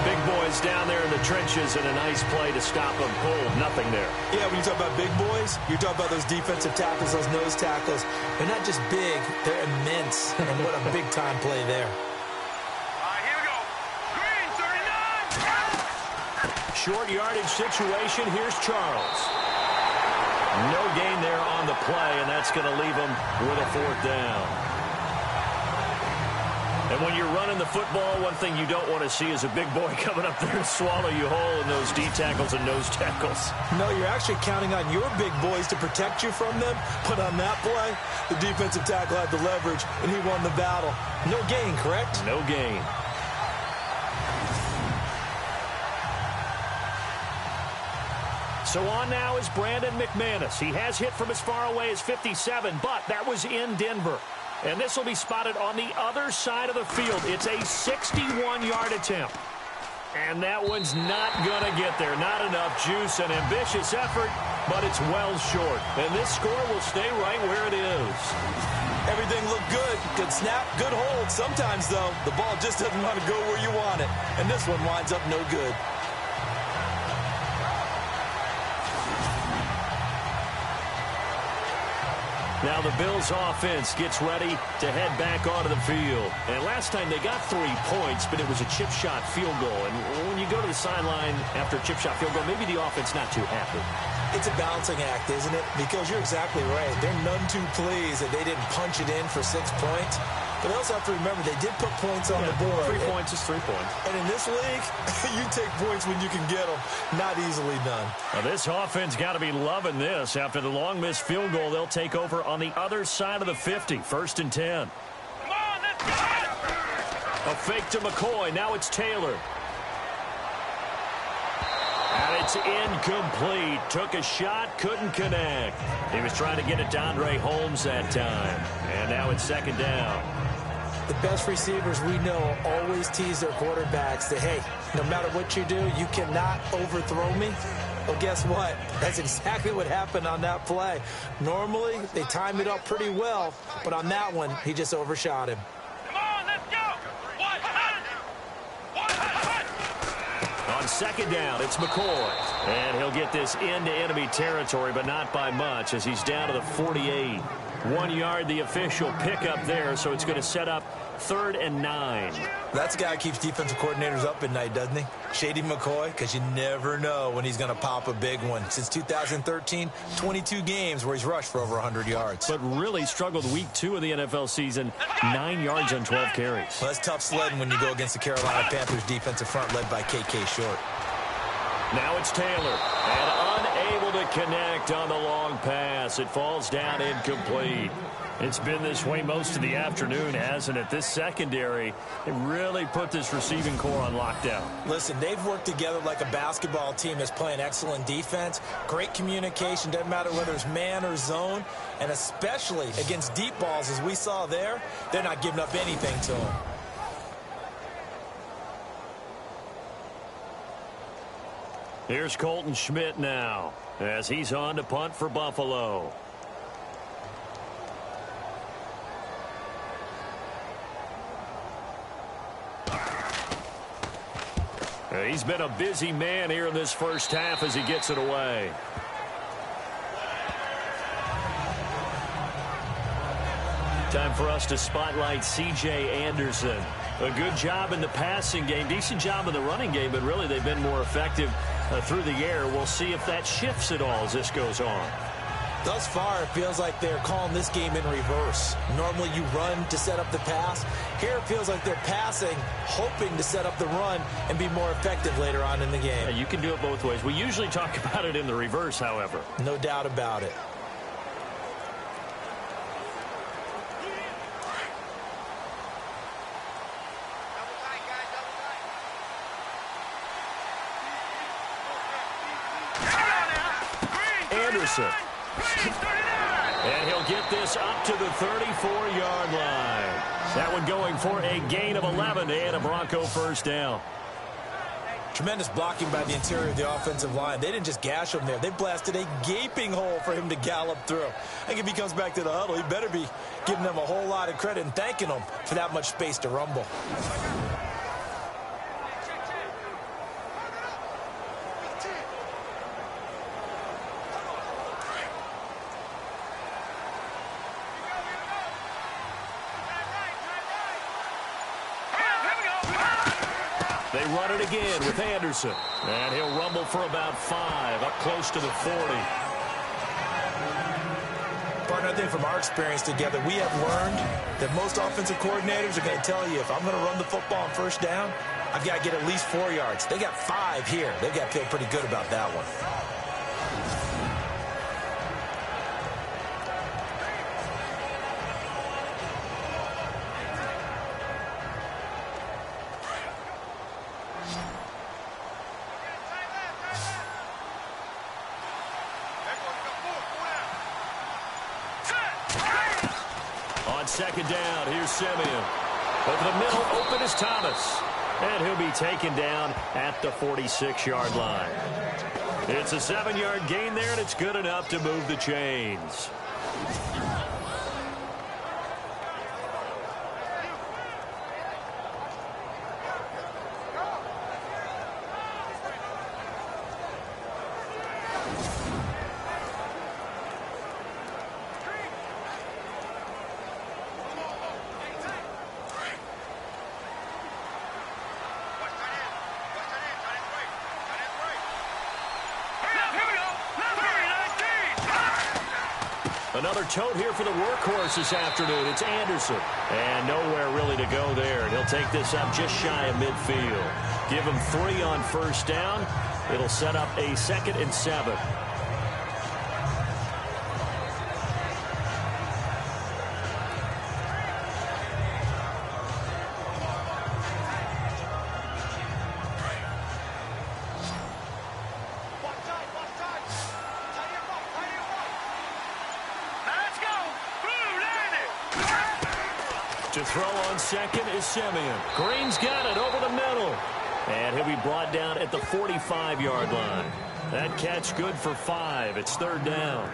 Speaker 2: Big boys down there in the trenches, and a nice play to stop them cold. Nothing there.
Speaker 3: Yeah, when you talk about big boys, you're talking about those defensive tackles, those nose tackles. They're not just big, they're immense. And what a big-time play there.
Speaker 2: Short yardage situation. Here's Charles. No gain there on the play, and that's going to leave him with a 4th down. And when you're running the football, one thing you don't want to see is a big boy coming up there and swallow you whole in those D tackles and nose tackles.
Speaker 3: No, you're actually counting on your big boys to protect you from them. But on that play, the defensive tackle had the leverage, and he won the battle. No gain, correct?
Speaker 2: No gain. So on now is Brandon McManus. He has hit from as far away as 57, but that was in Denver. And this will be spotted on the other side of the field. It's a 61-yard attempt. And that one's not going to get there. Not enough juice, an ambitious effort, but it's well short. And this score will stay right where it is.
Speaker 3: Everything looked good. Good snap, good hold. Sometimes, though, the ball just doesn't want to go where you want it. And this one winds up no good.
Speaker 2: Now the Bills offense gets ready to head back onto the field. And last time they got 3 points, but it was a chip shot field goal. And when you go to the sideline after a chip shot field goal, maybe the offense not too happy.
Speaker 3: It's a balancing act, isn't it? Because you're exactly right. They're none too pleased that they didn't punch it in for 6 points. But they also have to remember they did put points on the board.
Speaker 2: 3 points is 3 points.
Speaker 3: And in this league, you take points when you can get them. Not easily done.
Speaker 2: Now this offense got to be loving this. After the long missed field goal, they'll take over on the other side of the 50. 1st and 10.
Speaker 4: Come on, let's go!
Speaker 2: A fake to McCoy. Now it's Taylor. And it's incomplete. Took a shot, couldn't connect. He was trying to get it to Andre Holmes that time. And now it's 2nd down.
Speaker 3: The best receivers we know always tease their quarterbacks that, hey, no matter what you do, you cannot overthrow me. Well, guess what? That's exactly what happened on that play. Normally, they time it up pretty well, but on that one, he just overshot him.
Speaker 4: Come on, let's go!
Speaker 2: On 2nd down, it's McCoy. And he'll get this into enemy territory, but not by much as he's down to the 48. 1 yard, the official pickup there, so it's going to set up 3rd and 9.
Speaker 3: That's a guy who keeps defensive coordinators up at night, doesn't he? Shady McCoy, because you never know when he's going to pop a big one. Since 2013, 22 games where he's rushed for over 100 yards.
Speaker 2: But really struggled week 2 of the NFL season, 9 yards on 12 carries.
Speaker 3: Well, that's tough sledding when you go against the Carolina Panthers defensive front led by KK Short.
Speaker 2: Now it's Taylor, and unable to connect on the long pass. It falls down incomplete. It's been this way most of the afternoon, hasn't it? This secondary, it really put this receiving core on lockdown.
Speaker 3: Listen, they've worked together like a basketball team that's playing excellent defense. Great communication, doesn't matter whether it's man or zone. And especially against deep balls, as we saw there, they're not giving up anything to them.
Speaker 2: Here's Colton Schmidt now, as he's on to punt for Buffalo. He's been a busy man here in this first half as he gets it away. Time for us to spotlight C.J. Anderson. A good job in the passing game, decent job in the running game, but really they've been more effective through the air. We'll see if that shifts at all as this goes on.
Speaker 3: Thus far, it feels like they're calling this game in reverse. Normally you run to set up the pass. Here it feels like they're passing, hoping to set up the run and be more effective later on in the game.
Speaker 2: Yeah, you can do it both ways. We usually talk about it in the reverse, however.
Speaker 3: No doubt about it.
Speaker 2: Anderson. And he'll get this up to the 34-yard line. That one going for a gain of 11 and a Bronco first down.
Speaker 3: Tremendous blocking by the interior of the offensive line. They didn't just gash him there. They blasted a gaping hole for him to gallop through. I think if he comes back to the huddle, he better be giving them a whole lot of credit and thanking them for that much space to rumble.
Speaker 2: They run it again with Anderson. And he'll rumble for about 5, up close to the 40.
Speaker 3: Partner, I think from our experience together, we have learned that most offensive coordinators are going to tell you, if I'm going to run the football on first down, I've got to get at least 4 yards. They got 5 here. They've got to feel pretty good about that one.
Speaker 2: Second down, here's Simeon. Over the middle, open is Thomas. And he'll be taken down at the 46-yard line. It's a 7-yard gain there, and it's good enough to move the chains. Another tote here for the workhorse this afternoon. It's Anderson. And nowhere really to go there. And he'll take this up just shy of midfield. Give him 3 on first down. It'll set up a 2nd and 7. To throw on second is Simeon. Green's got it over the middle. And he'll be brought down at the 45-yard line. That catch good for 5. It's 3rd down.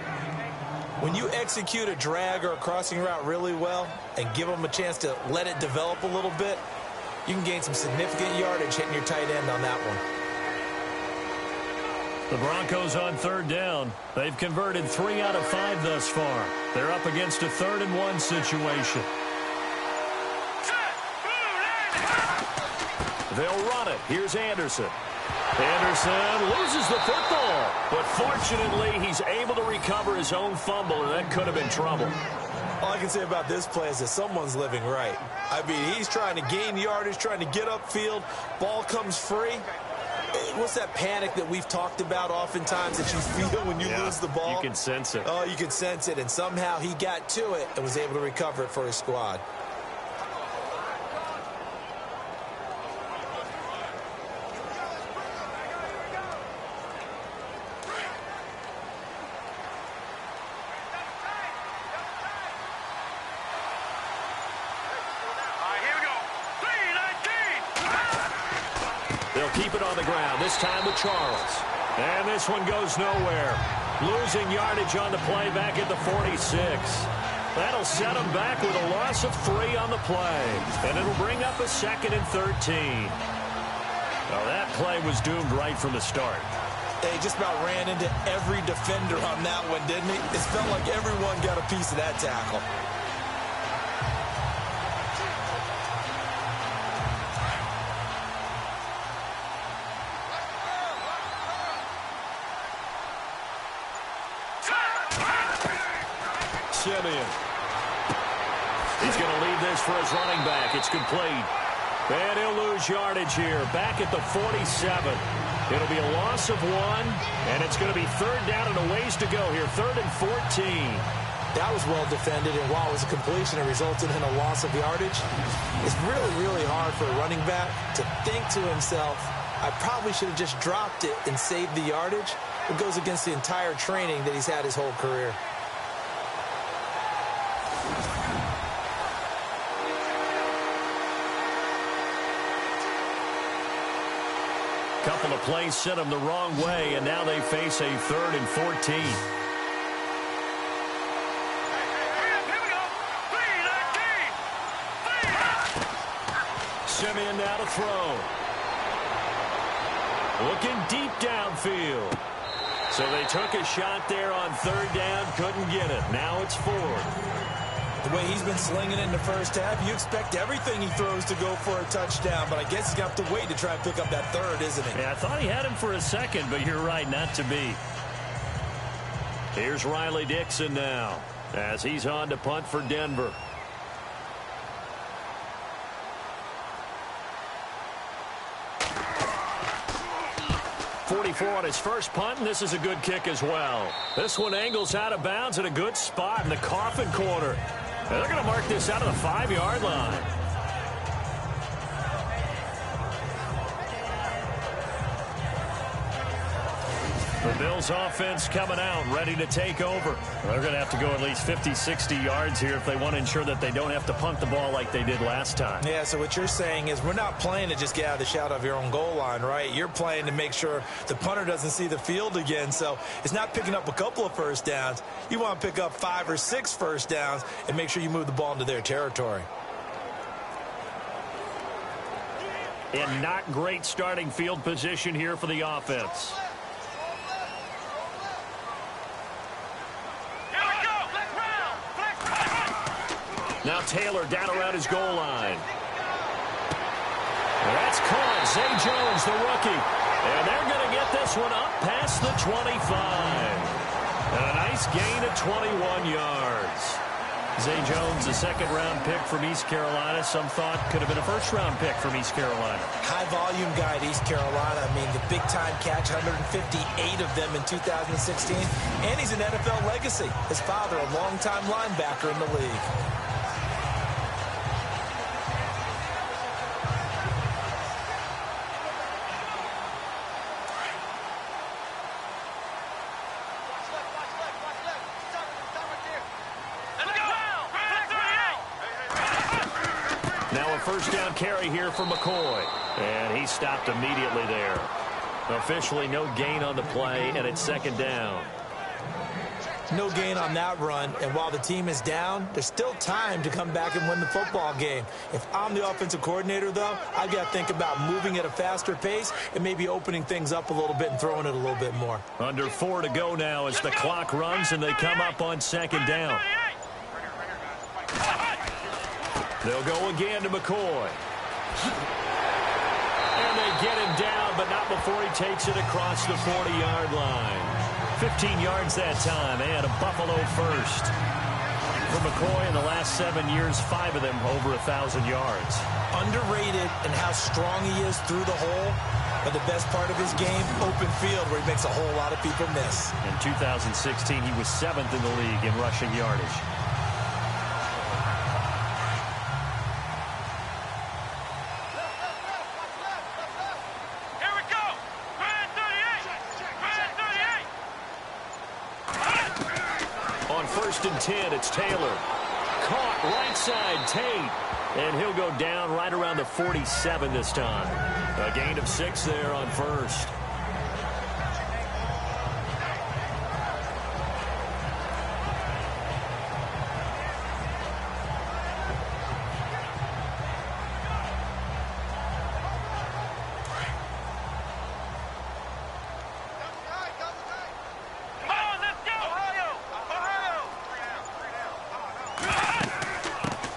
Speaker 3: When you execute a drag or a crossing route really well and give them a chance to let it develop a little bit, you can gain some significant yardage hitting your tight end on that one.
Speaker 2: The Broncos on 3rd down. They've converted 3 out of 5 thus far. They're up against a 3rd and 1 situation. They'll run it. Here's Anderson. Anderson loses the football. But fortunately, he's able to recover his own fumble, and that could have been trouble.
Speaker 3: All I can say about this play is that someone's living right. I mean, he's trying to gain yardage, trying to get upfield. Ball comes free. What's that panic that we've talked about oftentimes that you feel when you lose the ball?
Speaker 2: You can sense it.
Speaker 3: Oh, you can sense it. And somehow he got to it and was able to recover it for his squad.
Speaker 2: Keep it on the ground, this time with Charles. And this one goes nowhere. Losing yardage on the play back at the 46. That'll set him back with a loss of 3 on the play. And it'll bring up a 2nd and 13. Well, that play was doomed right from the start.
Speaker 3: They just about ran into every defender on that one, didn't he? It felt like everyone got a piece of that tackle.
Speaker 2: Simeon. He's going to lead this for his running back. It's complete. And he'll lose yardage here. Back at the 47. It'll be a loss of 1. And it's going to be 3rd down and a ways to go here. 3rd and 14.
Speaker 3: That was well defended. And while it was a completion, it resulted in a loss of yardage. It's really, really hard for a running back to think to himself, I probably should have just dropped it and saved the yardage. It goes against the entire training that he's had his whole career.
Speaker 2: Couple of plays sent them the wrong way, and now they face a 3rd and 14. Simeon now to throw. Looking deep downfield. So they took a shot there on 3rd down, couldn't get it. Now it's 4th.
Speaker 3: The way he's been slinging in the first half, you expect everything he throws to go for a touchdown, but I guess he's got to wait to try and pick up that 3rd, isn't he?
Speaker 2: Yeah, I thought he had him for a 2nd, but you're right, not to be. Here's Riley Dixon now. as he's on to punt for Denver. .44 on his first punt, and this is a good kick as well. This one angles out of bounds at a good spot in the coffin corner. And they're going to mark this out of the 5-yard line. The Bills offense coming out, ready to take over. They're going to have to go at least 50, 60 yards here if they want to ensure that they don't have to punt the ball like they did last time.
Speaker 3: Yeah, so what you're saying is we're not playing to just get out of the shadow of your own goal line, right? You're playing to make sure the punter doesn't see the field again. So it's not picking up a couple of first downs. You want to pick up 5 or 6 first downs and make sure you move the ball into their territory.
Speaker 2: And not great starting field position here for the offense. Now Taylor down around his goal line. That's caught. Zay Jones, the rookie. And they're going to get this one up past the 25. And a nice gain of 21 yards. Zay Jones, a second-round pick from East Carolina. Some thought could have been a first-round pick from East Carolina.
Speaker 3: High-volume guy at East Carolina. I mean, the big-time catch, 158 of them in 2016. And he's an NFL legacy. His father, a longtime linebacker in the league.
Speaker 2: First down carry here for McCoy. And he stopped immediately there. Officially no gain on the play, and it's second down.
Speaker 3: No gain on that run, and while the team is down, there's still time to come back and win the football game. If I'm the offensive coordinator, though, I've got to think about moving at a faster pace and maybe opening things up a little bit and throwing it a little bit more.
Speaker 2: Under 4 to go now as the clock runs and they come up on second down. They'll go again to McCoy. And they get him down, but not before he takes it across the 40-yard line. 15 yards that time, and a Buffalo first. For McCoy in the last 7 years, 5 of them over 1,000 yards.
Speaker 3: Underrated in how strong he is through the hole, but the best part of his game, open field, where he makes a whole lot of people miss.
Speaker 2: In 2016, he was 7th in the league in rushing yardage. First and 10, it's Taylor. Caught right side, Tate. And he'll go down right around the 47 this time. A gain of 6 there on first.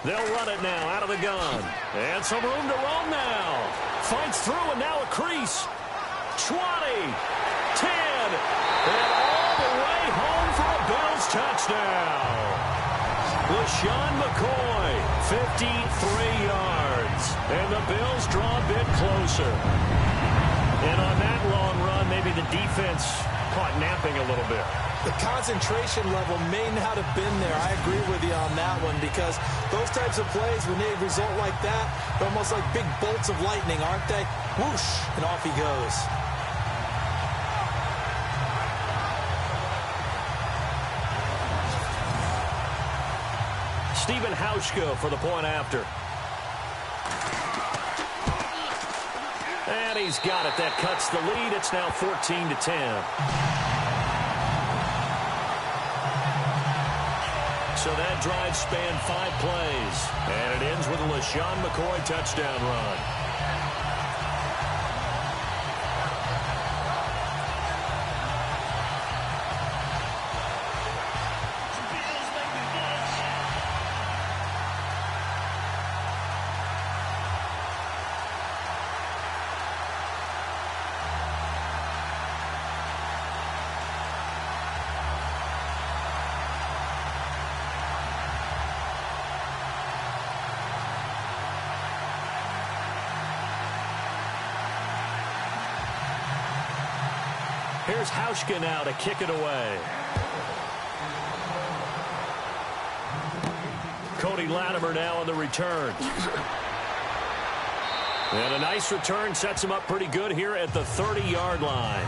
Speaker 2: They'll run it now out of the gun. And some room to roam now. Fights through and now a crease. 20, 10, and all the way home for a Bills touchdown. LaShawn McCoy, 53 yards. And the Bills draw a bit closer. And on that long run, maybe the defense caught napping a little bit.
Speaker 3: The concentration level may not have been there. I agree with you on that one, because those types of plays, when they result like that, they're almost like big bolts of lightning, aren't they? Whoosh, and off he goes.
Speaker 2: Stephen Hauschka for the point after. And he's got it. That cuts the lead. It's now 14-10. So that drive spanned 5 plays. And it ends with a LaShawn McCoy touchdown run. Here's Hauschka now to kick it away. Cody Latimer now on the return. And a nice return sets him up pretty good here at the 30-yard line.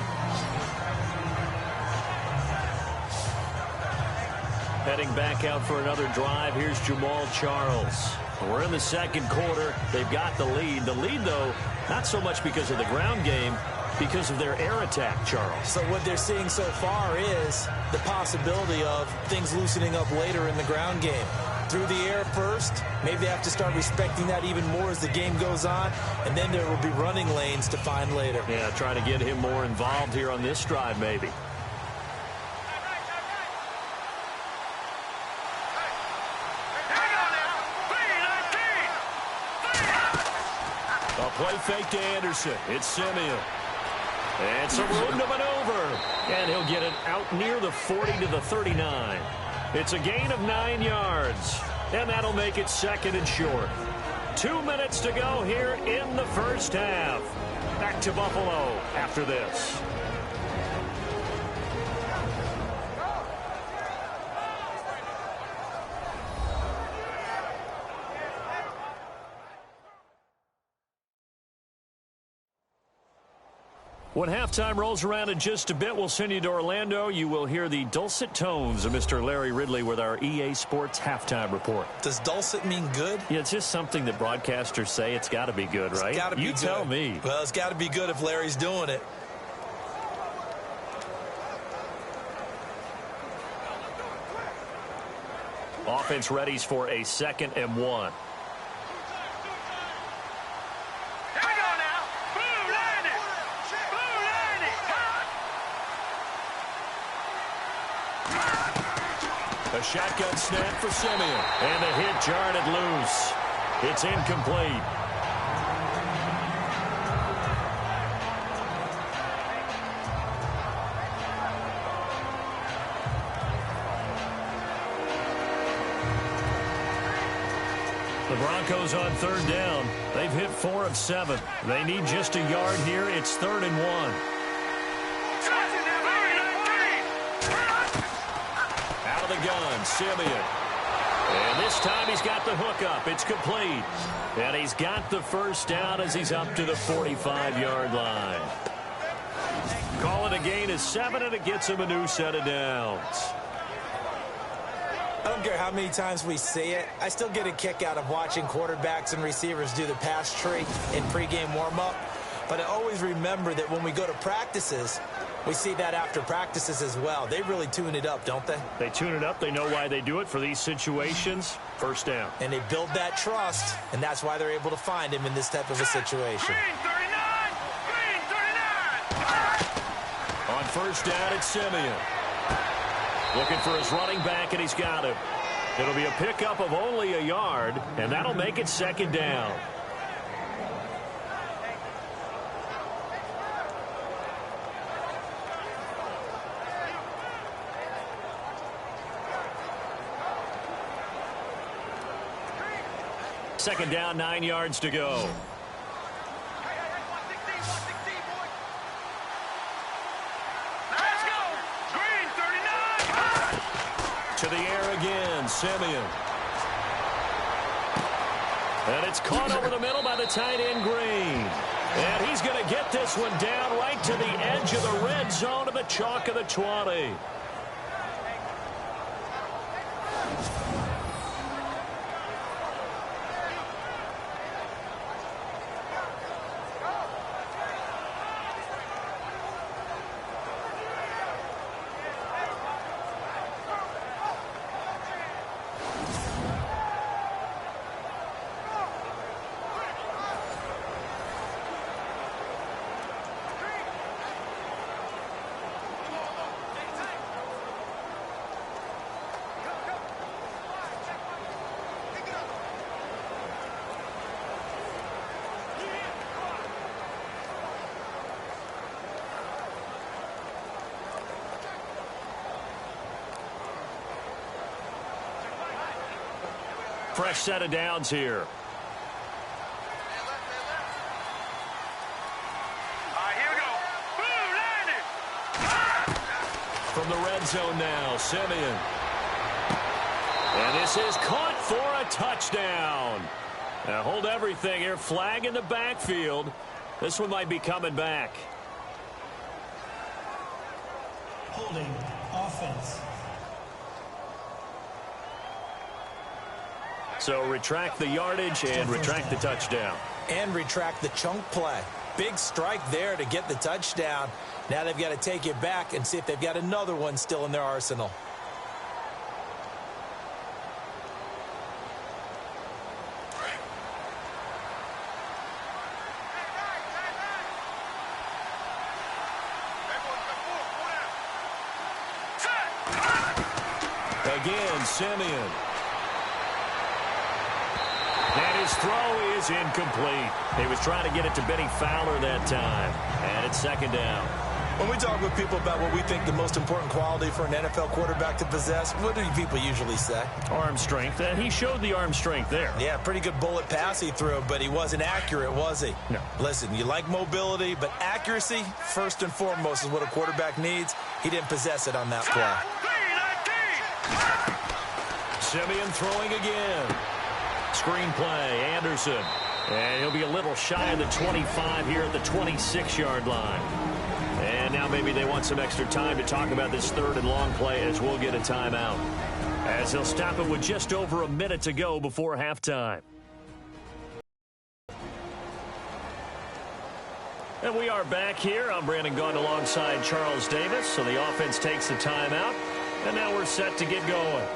Speaker 2: Heading back out for another drive, here's Jamal Charles. We're in the second quarter. They've got the lead. The lead, though, not so much because of the ground game, because of their air attack, Charles.
Speaker 3: So what they're seeing so far is the possibility of things loosening up later in the ground game. Through the air first, maybe they have to start respecting that even more as the game goes on, and then there will be running lanes to find later.
Speaker 2: Yeah, trying to get him more involved here on this drive, maybe. A play fake to Anderson. It's Simeon. And some room to maneuver. And he'll get it out near the 40 to the 39. It's a gain of 9 yards. And that'll make it second and short. 2 minutes to go here in the first half. Back to Buffalo after this. When halftime rolls around in just a bit, we'll send you to Orlando. You will hear the dulcet tones of Mr. Larry Ridley with our EA Sports halftime report.
Speaker 3: Does dulcet mean good?
Speaker 2: Yeah, it's just something that broadcasters say. It's got to be good, right?
Speaker 3: It's got to be good.
Speaker 2: You tell me.
Speaker 3: Well, it's got to be good if Larry's doing it.
Speaker 2: Offense readies for a 2nd and 1. A shotgun snap for Simeon. And a hit jarred loose. It's incomplete. The Broncos on 3rd down. They've hit 4 of 7. They need just a yard here. It's 3rd and 1. Gun, Simeon. And this time he's got the hook up. It's complete. And he's got the first down as he's up to the 45-yard line. Call it a gain of 7, and it gets him a new set of downs.
Speaker 3: I don't care how many times we see it. I still get a kick out of watching quarterbacks and receivers do the pass tree in pregame warm-up. But I always remember that when we go to practices, we see that after practices as well. They really tune it up, don't they?
Speaker 2: They tune it up. They know why they do it for these situations. First down.
Speaker 3: And they build that trust, and that's why they're able to find him in this type of a situation.
Speaker 4: Green 39!
Speaker 2: On first down, it's Simeon. Looking for his running back, and he's got him. It'll be a pickup of only a yard, and that'll make it 2nd down. Second down, 9 yards to go.
Speaker 4: Let's go! Green 39!
Speaker 2: To the air again, Simeon. And it's caught over the middle by the tight end, Green. And he's going to get this one down right to the edge of the red zone of the chalk of the 20. Fresh set of downs here.
Speaker 4: All right, here we go. Boom, landed!
Speaker 2: the red zone now. Simeon. And this is caught for a touchdown. Now hold everything here. Flag in the backfield. This one might be coming back.
Speaker 5: Holding offense.
Speaker 2: So retract the yardage and retract the touchdown.
Speaker 3: And retract the chunk play. Big strike there to get the touchdown. Now they've got to take it back and see if they've got another one still in their arsenal.
Speaker 2: Again, Simeon. And his throw is incomplete. He was trying to get it to Benny Fowler that time. And it's second down.
Speaker 3: When we talk with people about what we think the most important quality for an NFL quarterback to possess, what do people usually say?
Speaker 2: Arm strength. And he showed the arm strength there.
Speaker 3: Yeah, pretty good bullet pass he threw, but he wasn't accurate, was he?
Speaker 2: No.
Speaker 3: Listen, you like mobility, but accuracy, first and foremost, is what a quarterback needs. He didn't possess it on that play.
Speaker 2: Simeon throwing again. Screen play, Anderson. And he'll be a little shy of the 25 here at the 26-yard line. And now maybe they want some extra time to talk about this third and long play as we'll get a timeout. As they'll stop it with just over a minute to go before halftime. And we are back here. I'm Brandon Gaughan alongside Charles Davis. So the offense takes the timeout. And now we're set to get going.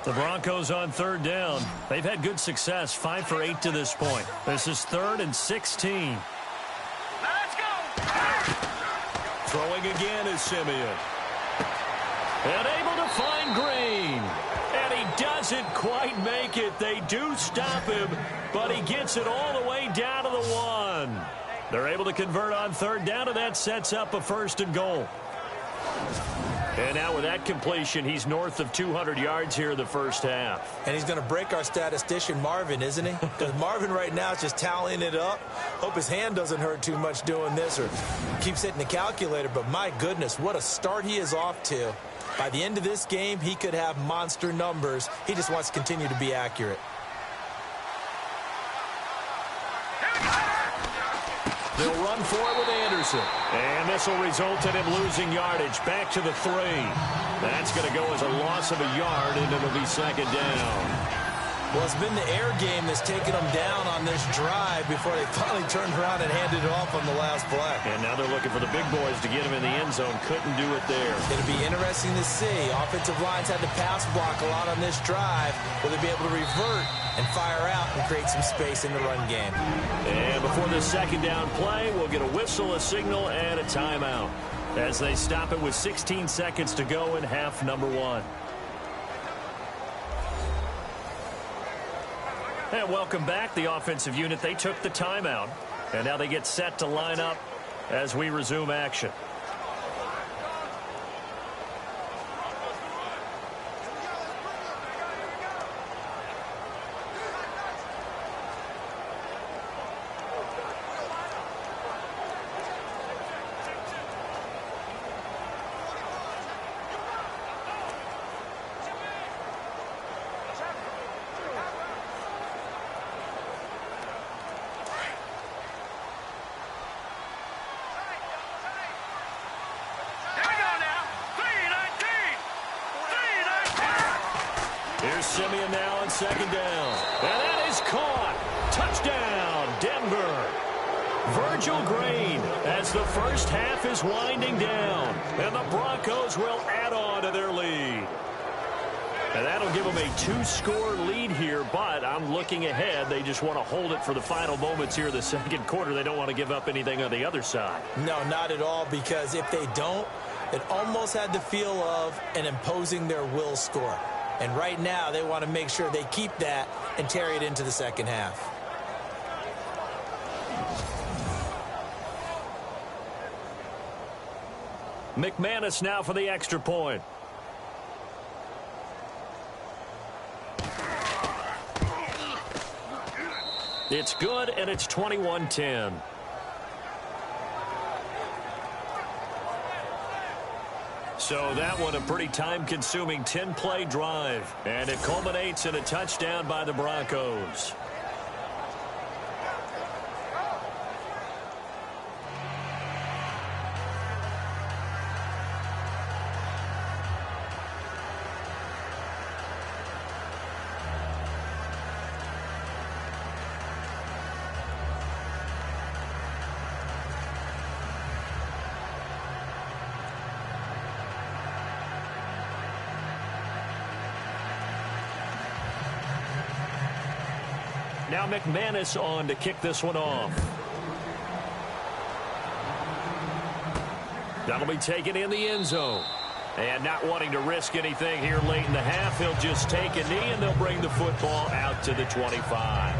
Speaker 2: The Broncos on third down. They've had good success, 5 for 8 to this point. This is 3rd and 16.
Speaker 4: Let's go!
Speaker 2: Throwing again is Simeon. And able to find Green. And he doesn't quite make it. They do stop him, but he gets it all the way down to the 1. They're able to convert on third down, and that sets up a 1st and goal. And now with that completion, he's north of 200 yards here in the first half.
Speaker 3: And he's going to break our statistician, Marvin, isn't he? Because Marvin right now is just tallying it up. Hope his hand doesn't hurt too much doing this or keeps hitting the calculator. But my goodness, what a start he is off to. By the end of this game, he could have monster numbers. He just wants to continue to be accurate.
Speaker 2: They'll run for it with Anderson. And this will result in him losing yardage back to the 3. That's going to go as a loss of a yard, and it'll be second down.
Speaker 3: Well, it's been the air game that's taken them down on this drive before they finally turned around and handed it off on the last play.
Speaker 2: And now they're looking for the big boys to get him in the end zone. Couldn't do it there.
Speaker 3: It'll be interesting to see. Offensive lines had to pass block a lot on this drive. Will they be able to revert and fire out and create some space in the run game?
Speaker 2: And before this second down play, we'll get a whistle, a signal, and a timeout as they stop it with 16 seconds to go in half number 1. And welcome back. The offensive unit, they took the timeout. And now they get set to line up as we resume action. Here's Simeon now on second down. And that is caught. Touchdown, Denver. Virgil Green as the first half is winding down. And the Broncos will add on to their lead. And that'll give them a 2-score lead here, but I'm looking ahead. They just want to hold it for the final moments here in the second quarter. They don't want to give up anything on the other side.
Speaker 3: No, not at all, because if they don't, it almost had the feel of an imposing their will score. And right now, they want to make sure they keep that and carry it into the second half.
Speaker 2: McManus now for the extra point. It's good, and it's 21-10. So that one a pretty time-consuming 10-play drive, and it culminates in a touchdown by the Broncos. Now McManus on to kick this one off. That'll be taken in the end zone. And not wanting to risk anything here late in the half, he'll just take a knee and they'll bring the football out to the 25.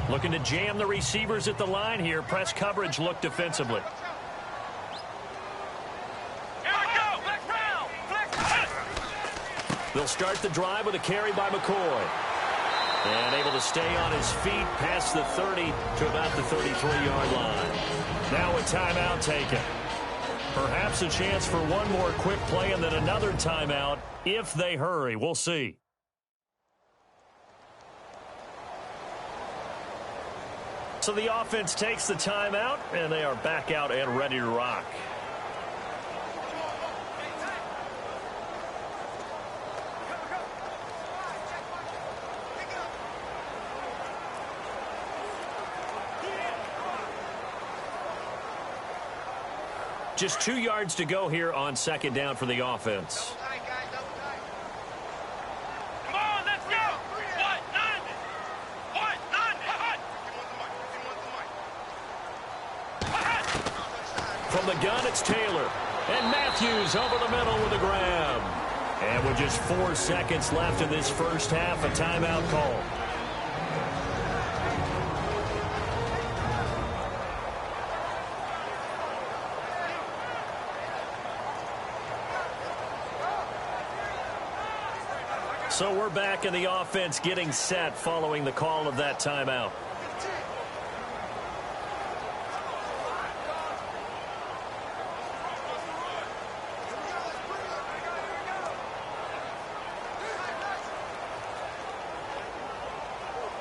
Speaker 2: Looking to jam the receivers at the line here. Press coverage look defensively. They'll start the drive with a carry by McCoy. And able to stay on his feet past the 30 to about the 33-yard line. Now a timeout taken. Perhaps a chance for one more quick play and then another timeout if they hurry. We'll see. So the offense takes the timeout, and they are back out and ready to rock. Just 2 yards to go here on second down for the offense. From the gun, it's Taylor. And Matthews over the middle with a grab. And with just 4 seconds left in this first half, a timeout call. So we're back in the offense getting set following the call of that timeout.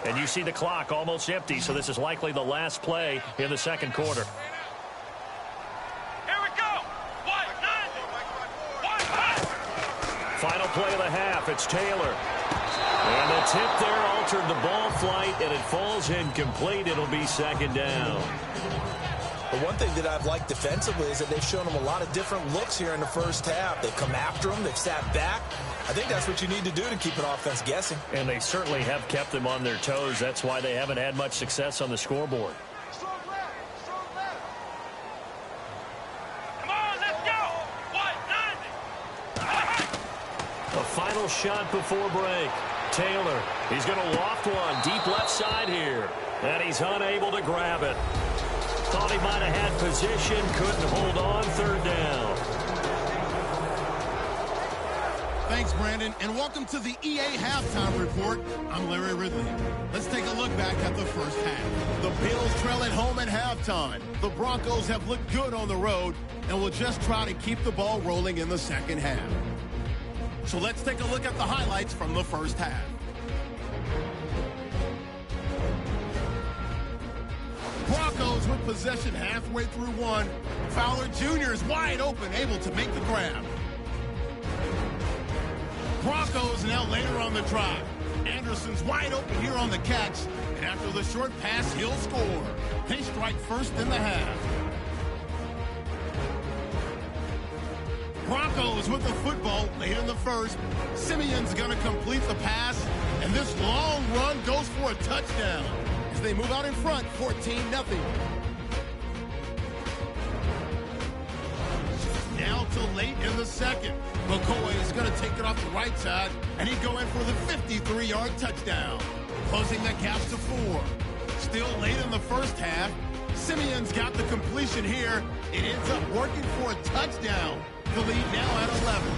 Speaker 2: And you see the clock almost empty, so this is likely the last play in the second quarter.
Speaker 4: Here we go.
Speaker 2: Final play of the half, it's Taylor. And the tip there altered the ball flight, and it falls incomplete. It'll be second down.
Speaker 3: The one thing that I've liked defensively is that they've shown them a lot of different looks here in the first half. They've come after them. They've sat back. I think that's what you need to do to keep an offense guessing.
Speaker 2: And they certainly have kept them on their toes. That's why they haven't had much success on the scoreboard.
Speaker 4: Come on, let's go.
Speaker 2: A final shot before break. Taylor, he's going to loft one deep left side here. And he's unable to grab it. Thought he might have had position, couldn't hold on, third down.
Speaker 1: Thanks, Brandon, and welcome to the EA Halftime Report. I'm Larry Ridley. Let's take a look back at the first half. The Bills trail at home at halftime. The Broncos have looked good on the road and will just try to keep the ball rolling in the second half. So let's take a look at the highlights from the first half. Broncos with possession halfway through one. Fowler Jr. is wide open, able to make the grab. Broncos now later on the drive. Anderson's wide open here on the catch. And after the short pass, he'll score. They strike first in the half. Broncos with the football late in the first. Simeon's going to complete the pass. And this long run goes for a touchdown. As they move out in front, 14-0. late in the second. McCoy is going to take it off the right side, and he'd go in for the 53-yard touchdown, closing that gap to 4. Still late in the first half, Simeon's got the completion here. It ends up working for a touchdown. The lead now at 11.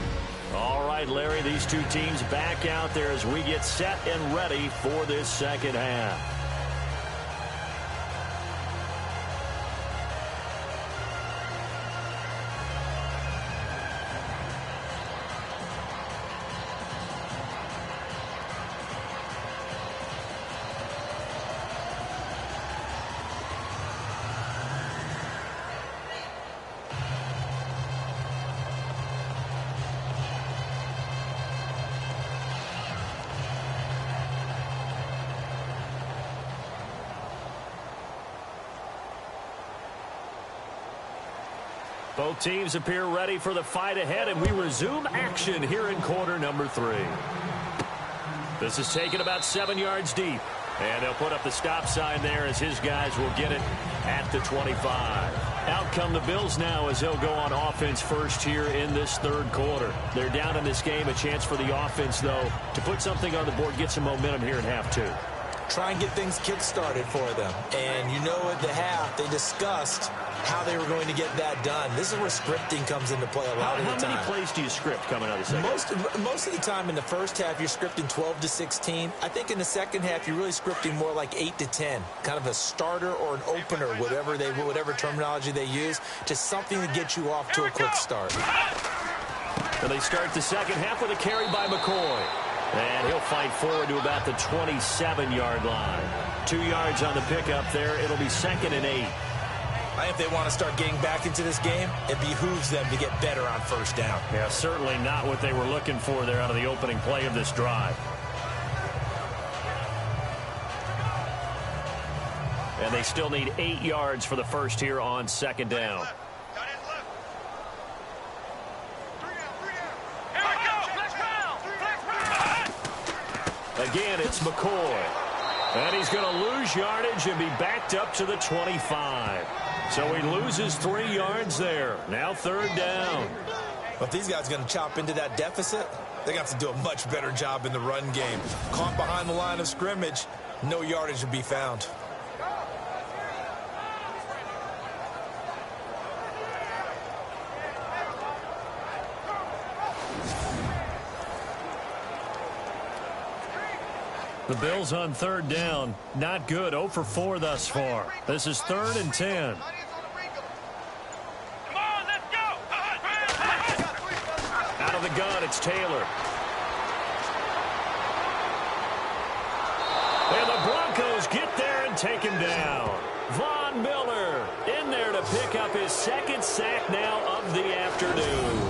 Speaker 2: All right, Larry, these two teams back out there as we get set and ready for this second half. Both teams appear ready for the fight ahead, and we resume action here in quarter number 3. This is taken about 7 yards deep, and they'll put up the stop sign there as his guys will get it at the 25. Out come the Bills now as they'll go on offense first here in this third quarter. They're down in this game. A chance for the offense, though, to put something on the board, get some momentum here in half 2.
Speaker 3: Try and get things kick-started for them. And you know at the half, they discussed how they were going to get that done. This is where scripting comes into play a lot of the time.
Speaker 2: How many plays do you script coming out of the second?
Speaker 3: Most of the time in the first half, you're scripting 12 to 16. I think in the second half, you're really scripting more like 8 to 10. Kind of a starter or an opener, whatever terminology they use, just something to get you off to a quick start.
Speaker 2: And they start the second half with a carry by McCoy. And he'll fight forward to about the 27-yard line. 2 yards on the pickup there. It'll be 2nd and 8.
Speaker 3: I think if they want to start getting back into this game, it behooves them to get better on first down.
Speaker 2: Yeah, certainly not what they were looking for there out of the opening play of this drive. And they still need 8 yards for the first here on 2nd down. Again, it's McCoy. And he's going to lose yardage and be backed up to the 25. So he loses 3 yards there. Now 3rd down.
Speaker 3: But if these guys are going to chop into that deficit, they're going to have to do a much better job in the run game. Caught behind the line of scrimmage, no yardage to be found.
Speaker 2: The Bills on 3rd down. Not good. 0 for 4 thus far. This is 3rd and 10.
Speaker 4: Come on, let's go.
Speaker 2: Out of the gun, it's Taylor. And the Broncos get there and take him down. Von Miller in there to pick up his 2nd sack now of the afternoon.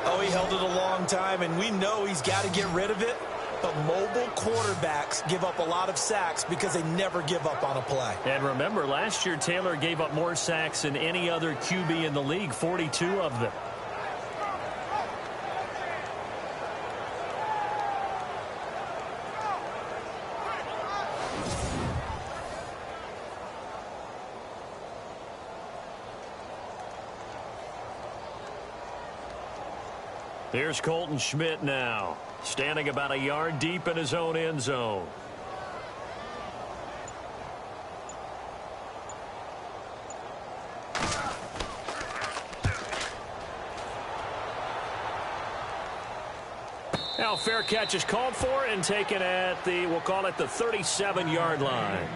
Speaker 3: Oh, he held it a long time, and we know he's got to get rid of it. But mobile quarterbacks give up a lot of sacks because they never give up on a play.
Speaker 2: And remember, last year Taylor gave up more sacks than any other QB in the league, 42 of them. Here's Colton Schmidt now, standing about a yard deep in his own end zone. Now fair catch is called for and taken at the, we'll call it the 37-yard line.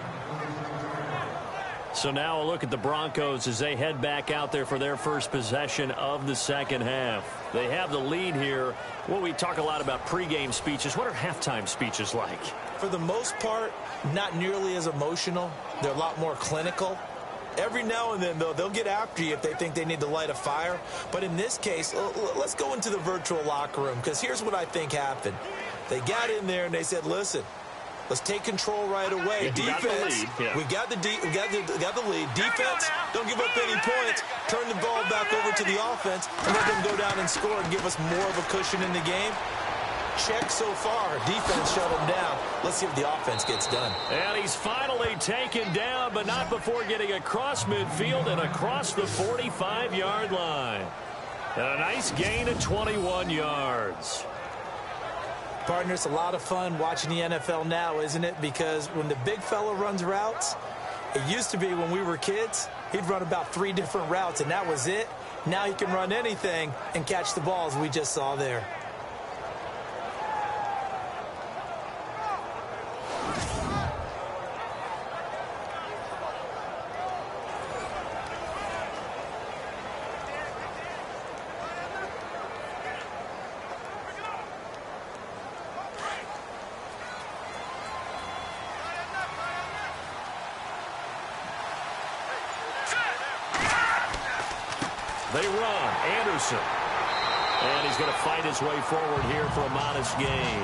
Speaker 2: So now a look at the Broncos as they head back out there for their first possession of the second half. They have the lead here. Well, we talk a lot about pregame speeches. What are halftime speeches like?
Speaker 3: For the most part, not nearly as emotional. They're a lot more clinical. Every now and then, though, they'll get after you if they think they need to light a fire. But in this case, let's go into the virtual locker room, because here's what I think happened. They got in there and they said, listen, let's take control right away. Defense, we got the lead. Defense, don't give up any points. Turn the ball back over to the offense and let them go down and score and give us more of a cushion in the game. Check so far. Defense shut him down. Let's see if the offense gets done.
Speaker 2: And he's finally taken down, but not before getting across midfield and across the 45-yard line. And a nice gain of 21 yards.
Speaker 3: Partner, it's a lot of fun watching the NFL now, isn't it? Because when the big fella runs routes, it used to be when we were kids, he'd run about 3 different routes, and that was it. Now he can run anything and catch the balls we just saw there.
Speaker 2: They run. Anderson. And he's going to fight his way forward here for a modest gain.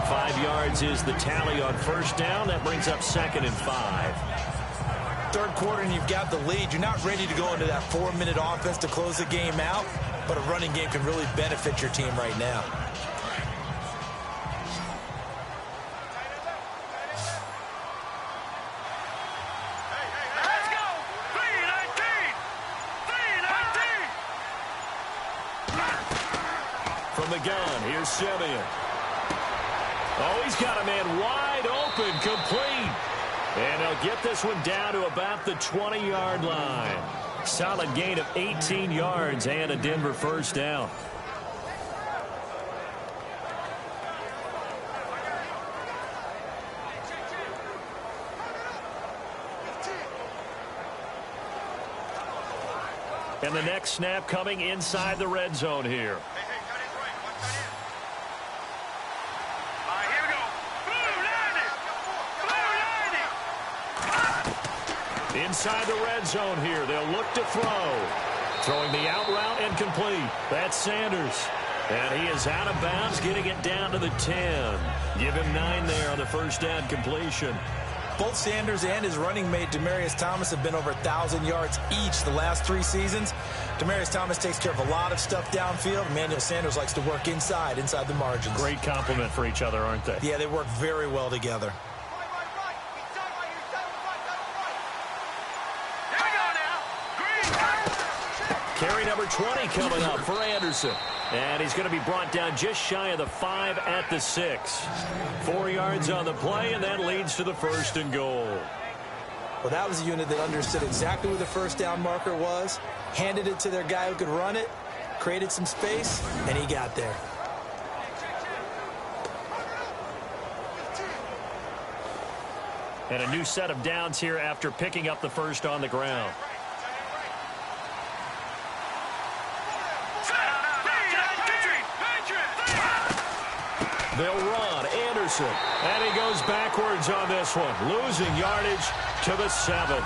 Speaker 2: 5 yards is the tally on first down. That brings up 2nd and 5.
Speaker 3: Third quarter and you've got the lead. You're not ready to go into that 4-minute offense to close the game out, but a running game can really benefit your team right now.
Speaker 2: From the gun, here's Simeon. Oh, he's got a man wide open, complete. And they'll get this one down to about the 20-yard line. Solid gain of 18 yards and a Denver first down. And the next snap coming inside the red zone here. Inside the red zone here. They'll look to throw. Throwing the out route and complete. That's Sanders. And he is out of bounds, getting it down to the 10. Give him 9 there on the first down completion.
Speaker 3: Both Sanders and his running mate, Demaryius Thomas, have been over 1,000 yards each the last 3 seasons. Demaryius Thomas takes care of a lot of stuff downfield. Emmanuel Sanders likes to work inside the margins.
Speaker 2: Great compliment for each other, aren't they?
Speaker 3: Yeah, they work very well together.
Speaker 2: Carry number 20 coming up for Anderson. And he's going to be brought down just shy of the 5 at the 6. 4 yards on the play, and that leads to the 1st and goal.
Speaker 3: Well, that was a unit that understood exactly where the first down marker was, handed it to their guy who could run it, created some space, and he got there.
Speaker 2: And a new set of downs here after picking up the first on the ground. They'll run. Anderson. And he goes backwards on this one. Losing yardage to the 7.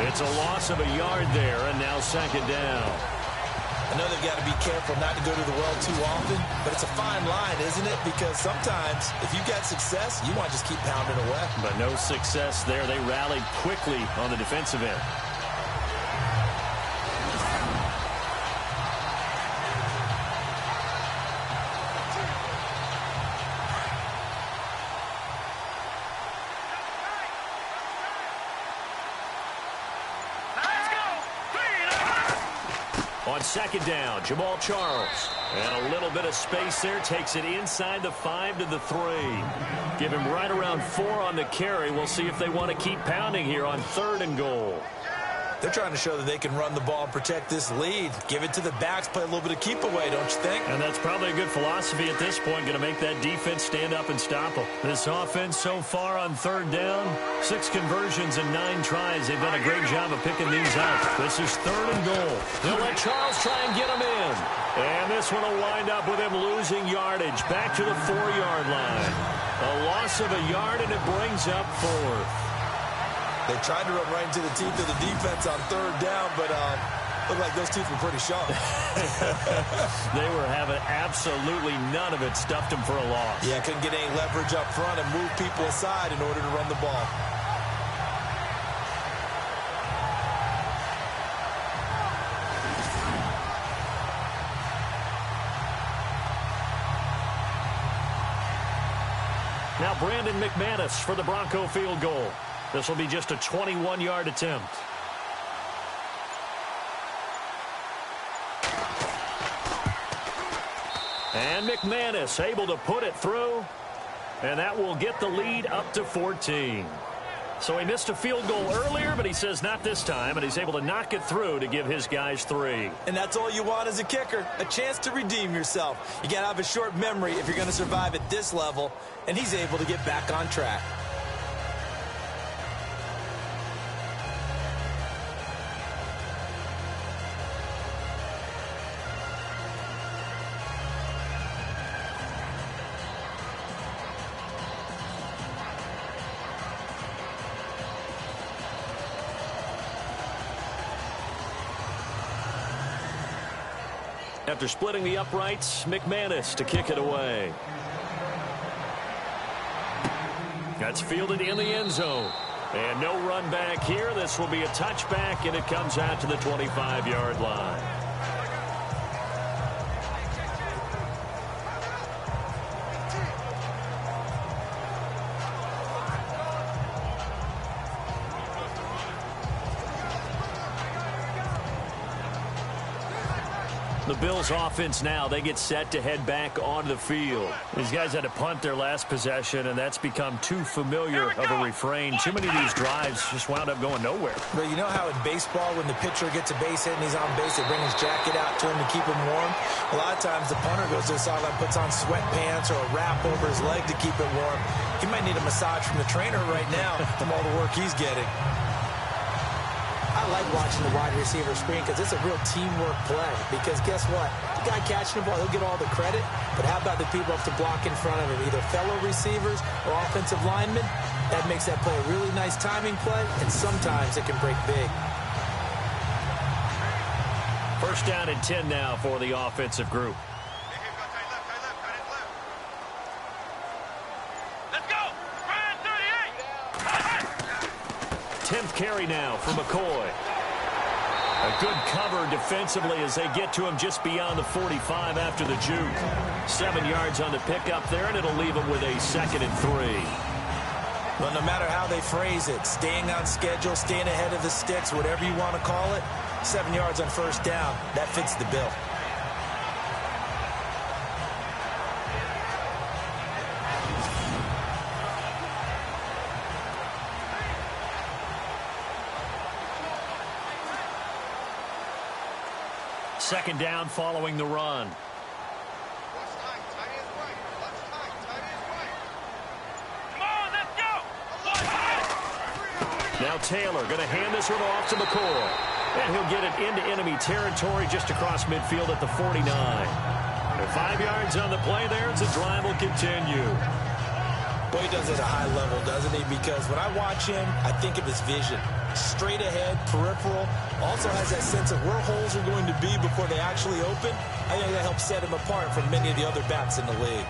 Speaker 2: It's a loss of a yard there, and now 2nd down.
Speaker 3: I know they've got to be careful not to go to the well too often, but it's a fine line, isn't it? Because sometimes, if you've got success, you want to just keep pounding away.
Speaker 2: But no success there. They rallied quickly on the defensive end. On 2nd down, Jamal Charles. And a little bit of space there. Takes it inside the 5 to the 3. Give him right around 4 on the carry. We'll see if they want to keep pounding here on 3rd and goal.
Speaker 3: They're trying to show that they can run the ball and protect this lead. Give it to the backs, play a little bit of keep away, don't you think?
Speaker 2: And that's probably a good philosophy at this point. Going to make that defense stand up and stop them. This offense so far on 3rd down, 6 conversions and 9 tries. They've done a great job of picking these out. This is 3rd and goal. They'll let Charles try and get him in. And this one will wind up with him losing yardage back to the 4-yard line. A loss of a yard, and it brings up 4th.
Speaker 3: They tried to run right into the teeth of the defense on 3rd down, but looked like those teeth were pretty sharp.
Speaker 2: They were having absolutely none of it. Stuffed them for a loss.
Speaker 3: Yeah, couldn't get any leverage up front and move people aside in order to run the ball.
Speaker 2: Now Brandon McManus for the Bronco field goal. This will be just a 21-yard attempt. And McManus able to put it through. And that will get the lead up to 14. So he missed a field goal earlier, but he says not this time, and he's able to knock it through to give his guys 3.
Speaker 3: And that's all you want as a kicker, a chance to redeem yourself. You got to have a short memory if you're going to survive at this level, and he's able to get back on track.
Speaker 2: After splitting the uprights, McManus to kick it away. That's fielded in the end zone. And no run back here. This will be a touchback, and it comes out to the 25-yard line. The Bills offense now, they get set to head back onto the field. These guys had to punt their last possession, and that's become too familiar of a refrain. Too many of these drives just wound up going nowhere.
Speaker 3: But you know how in baseball, when the pitcher gets a base hit and he's on base, they bring his jacket out to him to keep him warm? A lot of times the punter goes to the sideline, puts on sweatpants or a wrap over his leg to keep it warm. He might need a massage from the trainer right now from all the work he's getting. I like watching the wide receiver screen because it's a real teamwork play. Because guess what? The guy catching the ball, he'll get all the credit. But how about the people up to block in front of him? Either fellow receivers or offensive linemen. That makes that play a really nice timing play. And sometimes it can break big.
Speaker 2: First down and 10 now for the offensive group.
Speaker 4: Let's go! Ryan 38!
Speaker 2: 10th carry now for McCoy. A good cover defensively as they get to him just beyond the 45 after the juke. 7 yards on the pickup there, and it'll leave him with a 2nd and 3.
Speaker 3: Well, no matter how they phrase it, staying on schedule, staying ahead of the sticks, whatever you want to call it, 7 yards on first down, that fits the bill.
Speaker 2: Second down following the run. Now Taylor going to hand this one off to McCoy. And he'll get it into enemy territory just across midfield at the 49. And 5 yards on the play there as the drive will continue.
Speaker 3: Boy, he does it at a high level, doesn't he? Because when I watch him, I think of his vision. Straight ahead, peripheral. Also has that sense of where holes are going to be before they actually open. I think that helps set him apart from many of the other backs in the league.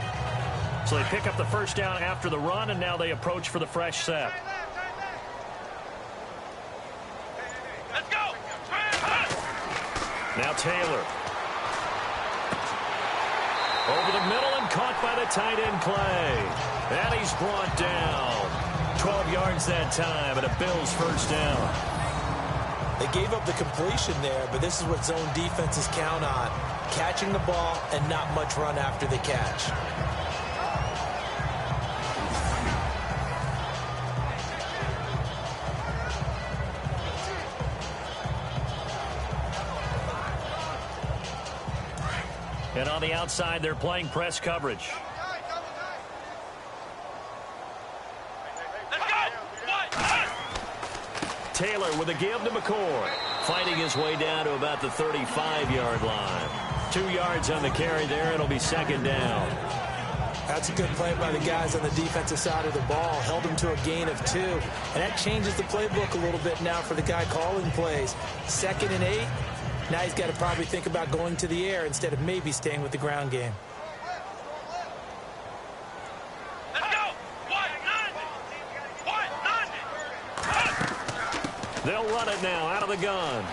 Speaker 2: So they pick up the first down after the run, and now they approach for the fresh set.
Speaker 4: Let's go!
Speaker 2: Now Taylor. Over the middle and caught by the tight end Clay. And he's brought down. 12 yards that time and a Bills first down.
Speaker 3: They gave up the completion there, but this is what zone defenses count on. Catching the ball and not much run after the catch.
Speaker 2: And on the outside, they're playing press coverage. Taylor with a give to McCoy. Fighting his way down to about the 35-yard line. 2 yards on the carry there. It'll be second down.
Speaker 3: That's a good play by the guys on the defensive side of the ball. Held them to a gain of 2. And that changes the playbook a little bit now for the guy calling plays. 2nd and 8. Now he's got to probably think about going to the air instead of maybe staying with the ground game.
Speaker 2: They'll run it now out of the gun.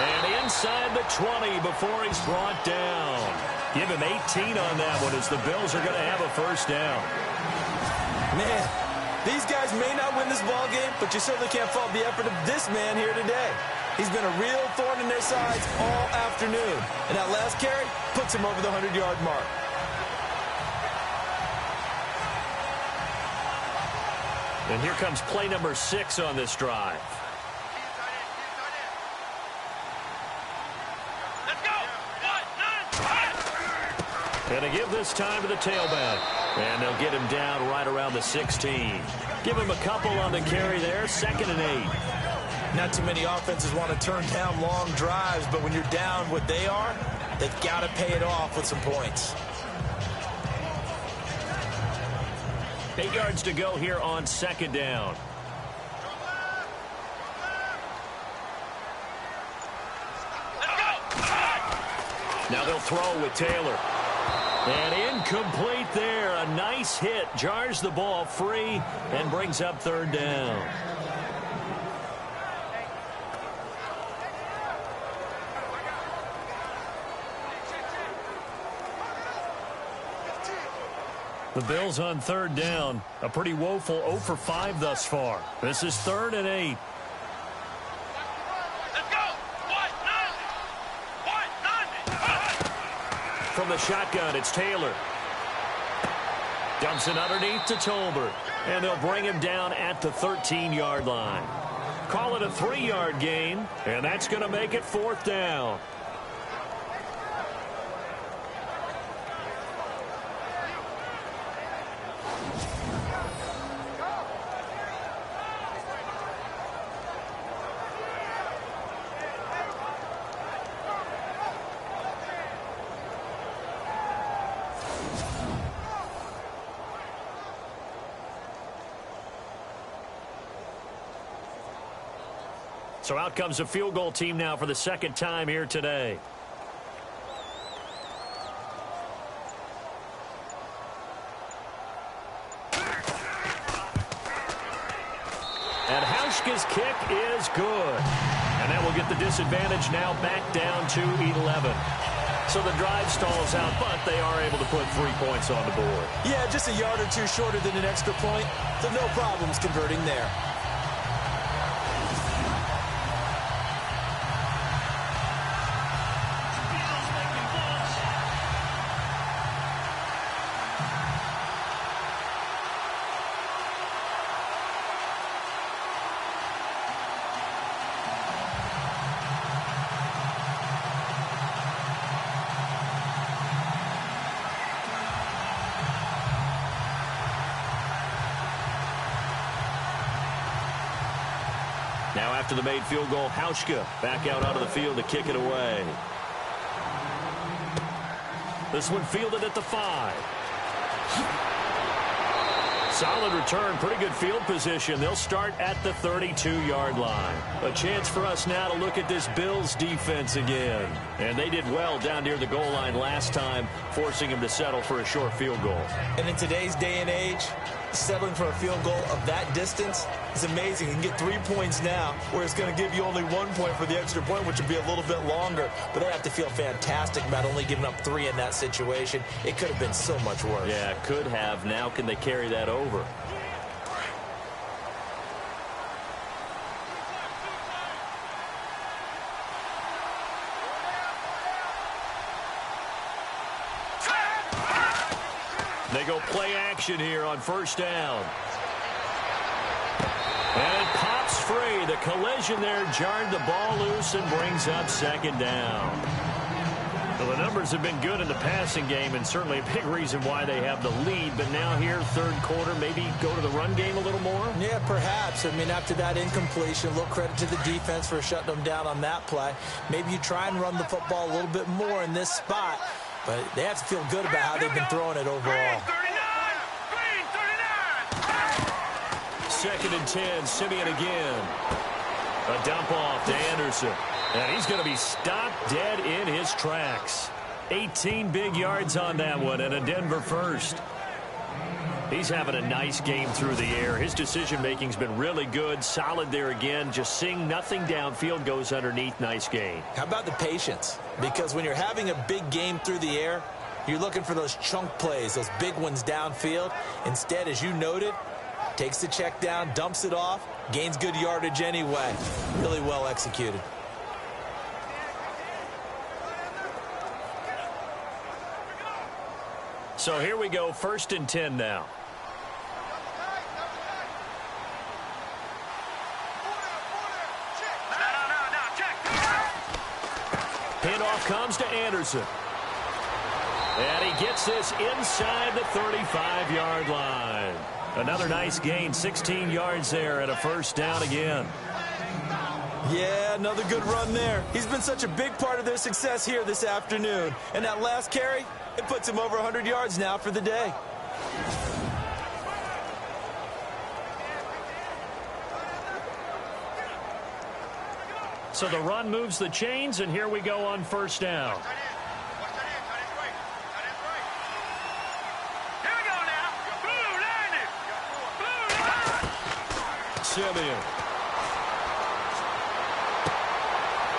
Speaker 2: And inside the 20 before he's brought down. Give him 18 on that one as the Bills are going to have a first down.
Speaker 3: Man, these guys may not win this ball game, but you certainly can't fault the effort of this man here today. He's been a real thorn in their sides all afternoon. And that last carry, puts him over the 100-yard mark.
Speaker 2: And here comes play number 6 on this drive.
Speaker 4: Let's go. 1, 9, 5.
Speaker 2: And they give this time to the tailback. And they'll get him down right around the 16. Give him a couple on the carry there. 2nd and 8.
Speaker 3: Not too many offenses want to turn down long drives, but when you're down what they are, they've got to pay it off with some points.
Speaker 2: 8 yards to go here on 2nd down. Now they'll throw with Taylor. And incomplete there. A nice hit. Jars the ball free and brings up 3rd down. The Bills on 3rd down. A pretty woeful 0 for 5 thus far. This is 3rd and 8.
Speaker 4: Let's go. 1, 9, 5.
Speaker 2: From the shotgun, it's Taylor. Dumps it underneath to Tolbert. And they'll bring him down at the 13-yard line. Call it a 3-yard gain, and that's going to make it 4th down. So out comes a field goal team now for the 2nd time here today. And Hauschka's kick is good. And that will get the disadvantage now back down to 11. So the drive stalls out, but they are able to put 3 points on the board.
Speaker 3: Yeah, just a yard or two shorter than an extra point, so no problems converting there.
Speaker 2: Now after the made field goal, Hauschka back out onto the field to kick it away. This one fielded at the 5. Solid return, pretty good field position. They'll start at the 32-yard line. A chance for us now to look at this Bills defense again. And they did well down near the goal line last time, forcing them to settle for a short field goal.
Speaker 3: And in today's day and age, settling for a field goal of that distance is amazing. You can get 3 points now, where it's going to give you only 1 point for the extra point, which would be a little bit longer. But they have to feel fantastic about only giving up 3 in that situation. It could have been so much worse.
Speaker 2: Yeah, could have. Now can they carry that over? They go play action here on 1st down. And it pops free. The collision there jarred the ball loose and brings up 2nd down. Well, the numbers have been good in the passing game, and certainly a big reason why they have the lead. But now here, 3rd quarter, maybe go to the run game a little more?
Speaker 3: Yeah, perhaps. I mean, after that incompletion, a little credit to the defense for shutting them down on that play. Maybe you try and run the football a little bit more in this spot. But they have to feel good about how they've been throwing it overall.
Speaker 2: 2nd and 10, Simeon again. A dump off to Anderson. And he's going to be stopped dead in his tracks. 18 big yards on that one, and a Denver first. He's having a nice game through the air. His decision-making's been really good. Solid there again. Just seeing nothing downfield, goes underneath. Nice gain.
Speaker 3: How about the patience? Because when you're having a big game through the air, you're looking for those chunk plays, those big ones downfield. Instead, as you noted, takes the check down, dumps it off, gains good yardage anyway. Really well executed.
Speaker 2: So here we go, 1st and 10 now. Handoff comes to Anderson. And he gets this inside the 35-yard line. Another nice gain, 16 yards there and a 1st down again.
Speaker 3: Yeah, another good run there. He's been such a big part of their success here this afternoon. And that last carry, it puts him over 100 yards now for the day.
Speaker 2: So the run moves the chains, and here we go on 1st down. Simeon.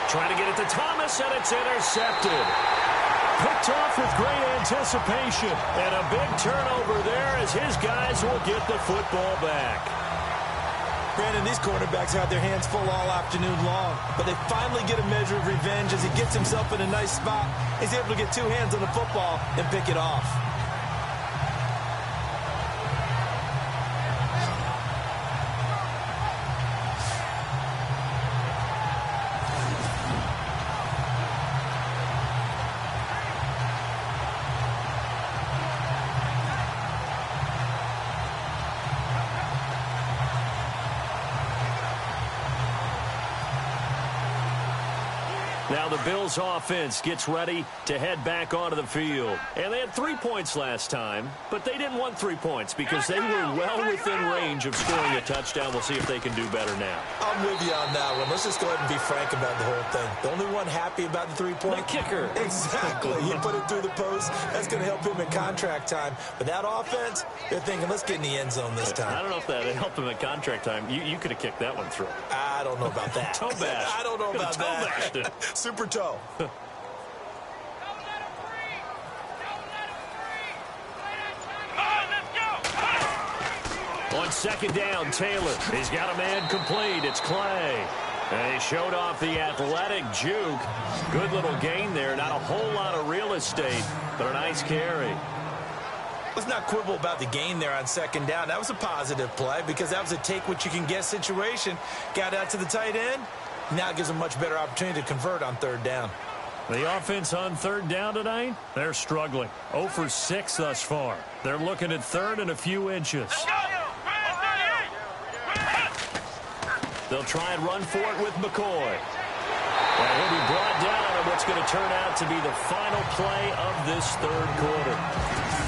Speaker 2: Trying to get it to Thomas, and it's intercepted. Picked off with great anticipation. And a big turnover there as his guys will get the football back.
Speaker 3: Brandon, these quarterbacks had their hands full all afternoon long, but they finally get a measure of revenge as he gets himself in a nice spot. He's able to get 2 hands on the football and pick it off.
Speaker 2: Now the Bills offense gets ready to head back onto the field. And they had 3 points last time, but they didn't want 3 points because they were well within range of scoring a touchdown. We'll see if they can do better now.
Speaker 3: I'm with you on that one. Let's just go ahead and be frank about the whole thing. The only one happy about the 3-point?
Speaker 2: The kicker.
Speaker 3: Exactly. He put it through the post. That's going to help him in contract time. But that offense, they're thinking, let's get in the end zone this time.
Speaker 2: I don't know if that helped him in contract time. You could have kicked that one through.
Speaker 3: I don't know about that.
Speaker 2: Toe bash.
Speaker 3: I don't know about that.
Speaker 2: Toe
Speaker 3: Super toe.
Speaker 2: On 2nd down, Taylor. He's got a man complete. It's Clay. And he showed off the athletic juke. Good little gain there. Not a whole lot of real estate, but a nice carry.
Speaker 3: Let's not quibble about the gain there on 2nd down. That was a positive play because that was a take-what-you-can-get situation. Got out to the tight end. Now it gives them a much better opportunity to convert on 3rd down.
Speaker 2: The offense on 3rd down tonight, they're struggling. 0 for 6 thus far. They're looking at 3rd and a few inches. They'll try and run for it with McCoy. And he'll be brought down in what's going to turn out to be the final play of this 3rd quarter.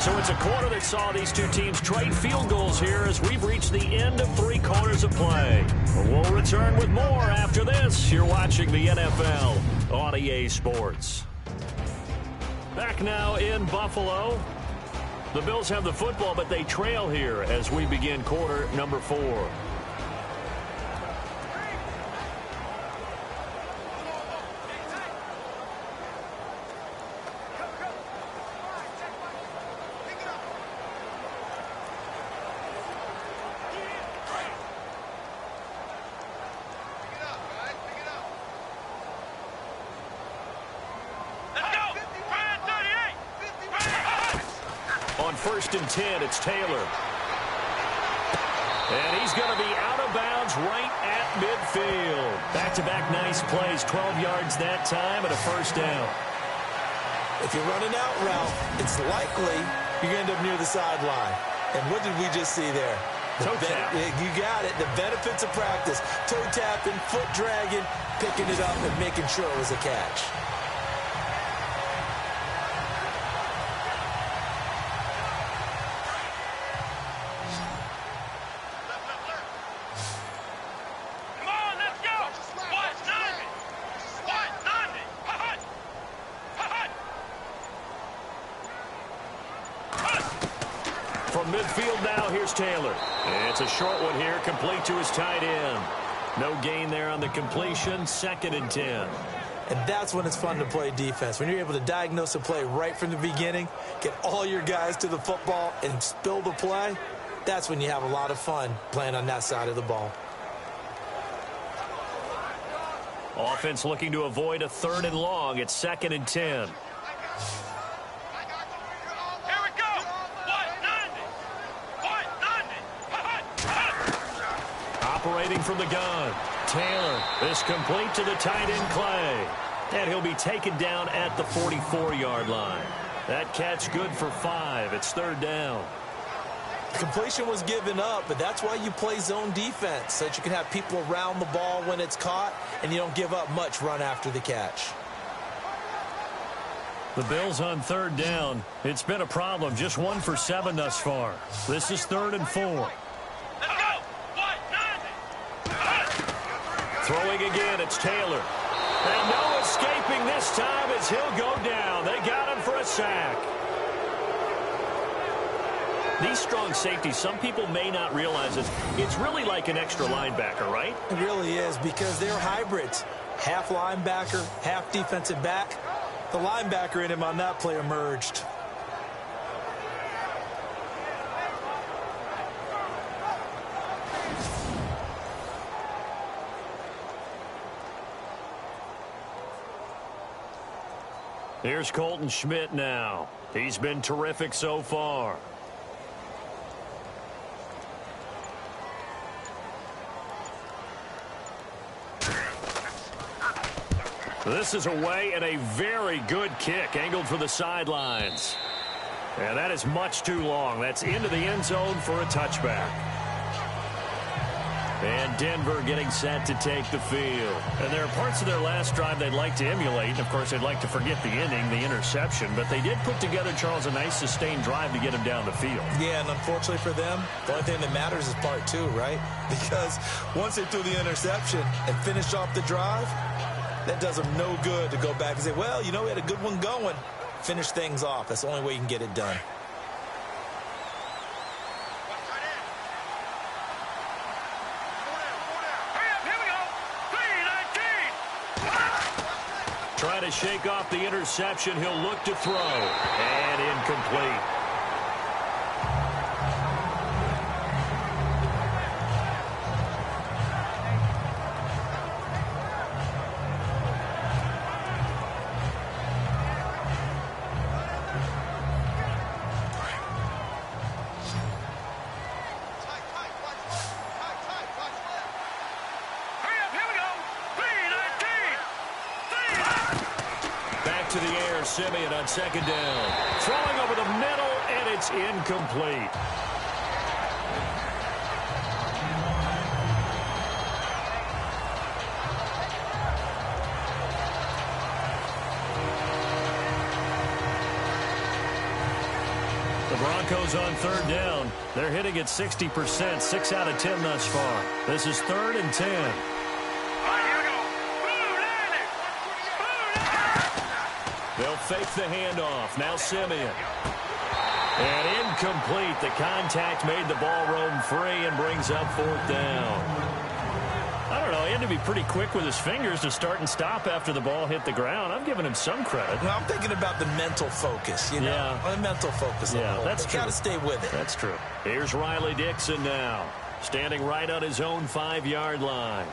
Speaker 2: So it's a quarter that saw these two teams trade field goals here as we've reached the end of 3 quarters of play. We'll return with more after this. You're watching the NFL on EA Sports. Back now in Buffalo. The Bills have the football, but they trail here as we begin quarter number 4. On 1st and 10, it's Taylor. And he's going to be out of bounds right at midfield. Back-to-back nice plays, 12 yards that time and a 1st down.
Speaker 3: If you're running out route, it's likely you're going to end up near the sideline. And what did we just see there?
Speaker 2: Toe tap.
Speaker 3: You got it. The benefits of practice. Toe tapping, foot dragging, picking it up and making sure it was a catch.
Speaker 2: From midfield now, here's Taylor. It's a short one here, complete to his tight end. No gain there on the completion, 2nd and 10.
Speaker 3: And that's when it's fun to play defense. When you're able to diagnose a play right from the beginning, get all your guys to the football and spill the play, that's when you have a lot of fun playing on that side of the ball.
Speaker 2: Offense looking to avoid a 3rd and long. It's 2nd and 10.
Speaker 4: Here we go.
Speaker 2: operating from the gun. Taylor is complete to the tight end, Clay. And he'll be taken down at the 44-yard line. That catch good for 5. It's 3rd down.
Speaker 3: Completion was given up, but that's why you play zone defense, so that you can have people around the ball when it's caught, and you don't give up much run after the catch.
Speaker 2: The Bills on 3rd down. It's been a problem. Just 1 for 7 thus far. This is 3rd and 4.
Speaker 4: Let's go!
Speaker 2: Throwing again, it's Taylor. And no escaping this time as he'll go down. They got him for a sack. These strong safeties, some people may not realize it. It's really like an extra linebacker, right?
Speaker 3: It really is, because they're hybrids. Half linebacker, half defensive back. The linebacker in him on that play emerged.
Speaker 2: Here's Colton Schmidt now. He's been terrific so far. This is away and a very good kick angled for the sidelines. And that is much too long. That's into the end zone for a touchback. And Denver getting set to take the field. And there are parts of their last drive they'd like to emulate. And, of course, they'd like to forget the inning, the interception. But they did put together, Charles, a nice sustained drive to get him down the field.
Speaker 3: Yeah, and unfortunately for them, the only thing that matters is part 2, right? Because once they threw the interception and finished off the drive, that does them no good to go back and say, well, you know, we had a good one going. Finish things off. That's the only way you can get it done.
Speaker 2: Trying to shake off the interception. He'll look to throw. And incomplete. To the air, Simeon on 2nd down. Throwing over the middle, and it's incomplete. The Broncos on 3rd down. They're hitting at 60%, 6 out of 10 thus far. This is 3rd and 10. They'll fake the handoff. Now Simeon. And incomplete. The contact made the ball roam free and brings up 4th down. I don't know. He had to be pretty quick with his fingers to start and stop after the ball hit the ground. I'm giving him some credit.
Speaker 3: Well, I'm thinking about the mental focus, you know.
Speaker 2: Yeah.
Speaker 3: The mental focus.
Speaker 2: Yeah, that's true.
Speaker 3: Got to stay with it.
Speaker 2: That's true. Here's Riley Dixon now. Standing right on his own 5-yard line.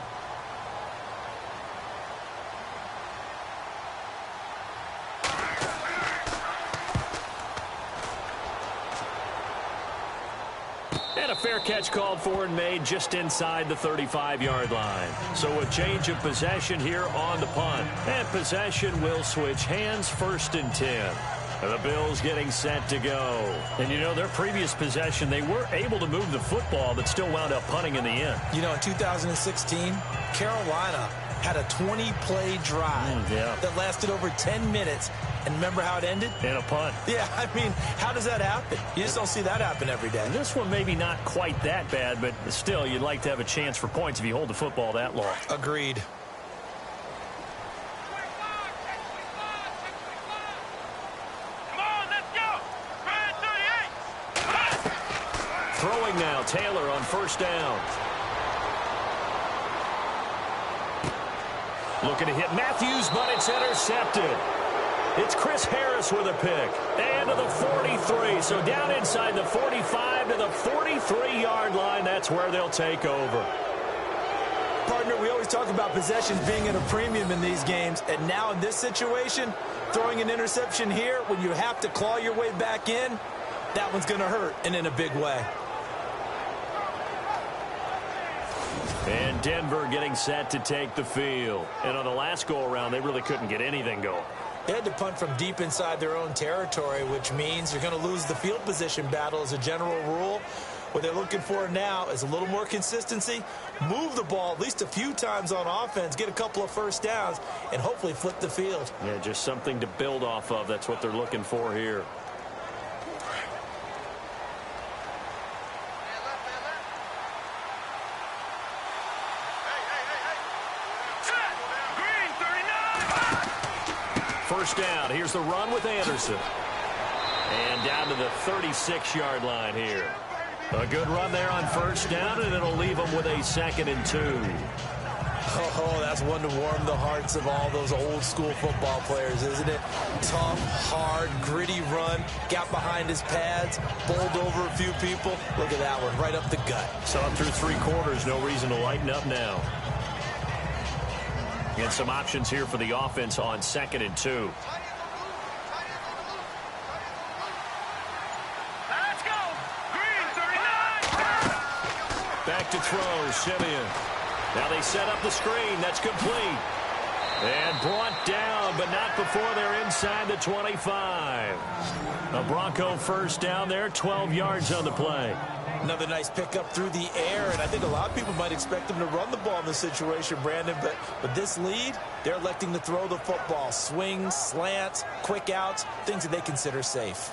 Speaker 2: And a fair catch called for and made just inside the 35-yard line. So a change of possession here on the punt. And possession will switch hands, 1st and 10. And the Bills getting set to go. And, you know, their previous possession, they were able to move the football but still wound up punting in the end.
Speaker 3: You know, in 2016, Carolina had a 20-play drive that lasted over 10 minutes. And remember how it ended?
Speaker 2: In a punt.
Speaker 3: Yeah, I mean, how does that happen? You just don't see that happen every day.
Speaker 2: This one maybe not quite that bad, but still, you'd like to have a chance for points if you hold the football that long.
Speaker 3: Agreed.
Speaker 4: Come on, let's go! Red 38!
Speaker 2: Throwing now, Taylor on 1st down. Looking to hit Matthews, but it's intercepted. It's Chris Harris with a pick. And to the 43. So down inside the 45 to the 43-yard line. That's where they'll take over.
Speaker 3: Partner, we always talk about possessions being at a premium in these games. And now in this situation, throwing an interception here when you have to claw your way back in, that one's going to hurt, and in a big way.
Speaker 2: And Denver getting set to take the field. And on the last go-around, they really couldn't get anything going.
Speaker 3: They had to punt from deep inside their own territory, which means you're going to lose the field position battle as a general rule. What they're looking for now is a little more consistency, move the ball at least a few times on offense, get a couple of first downs, and hopefully flip the field.
Speaker 2: Yeah, just something to build off of. That's what they're looking for here. First down. Here's the run with Anderson. And down to the 36-yard line here. A good run there on first down, and it'll leave them with a 2nd and 2.
Speaker 3: Oh, that's one to warm the hearts of all those old-school football players, isn't it? Tough, hard, gritty run, got behind his pads, bowled over a few people. Look at that one, right up the gut.
Speaker 2: Saw him through 3 quarters, no reason to lighten up now. And some options here for the offense on 2nd and 2.
Speaker 4: Let's go. Green 39.
Speaker 2: Back to throw, Simeon. Now they set up the screen. That's complete. And brought down, but not before they're inside the 25. A Bronco first down there, 12 yards on the play.
Speaker 3: Another nice pickup through the air, and I think a lot of people might expect them to run the ball in this situation, Brandon, but with this lead, they're electing to throw the football. Swings, slants, quick outs, things that they consider safe.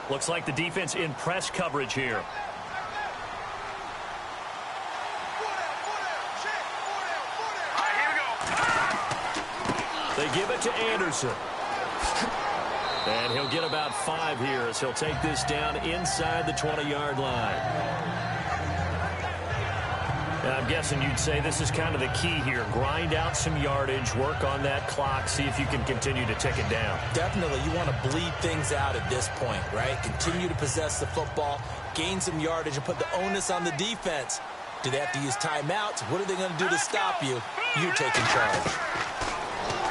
Speaker 2: Looks like the defense in press coverage here. They give it to Anderson. And he'll get about 5 here as he'll take this down inside the 20-yard line. And I'm guessing you'd say this is kind of the key here. Grind out some yardage, work on that clock, see if you can continue to tick it down.
Speaker 3: Definitely. You want to bleed things out at this point, right? Continue to possess the football, gain some yardage, and put the onus on the defense. Do they have to use timeouts? What are they going to do to stop you? You're taking charge.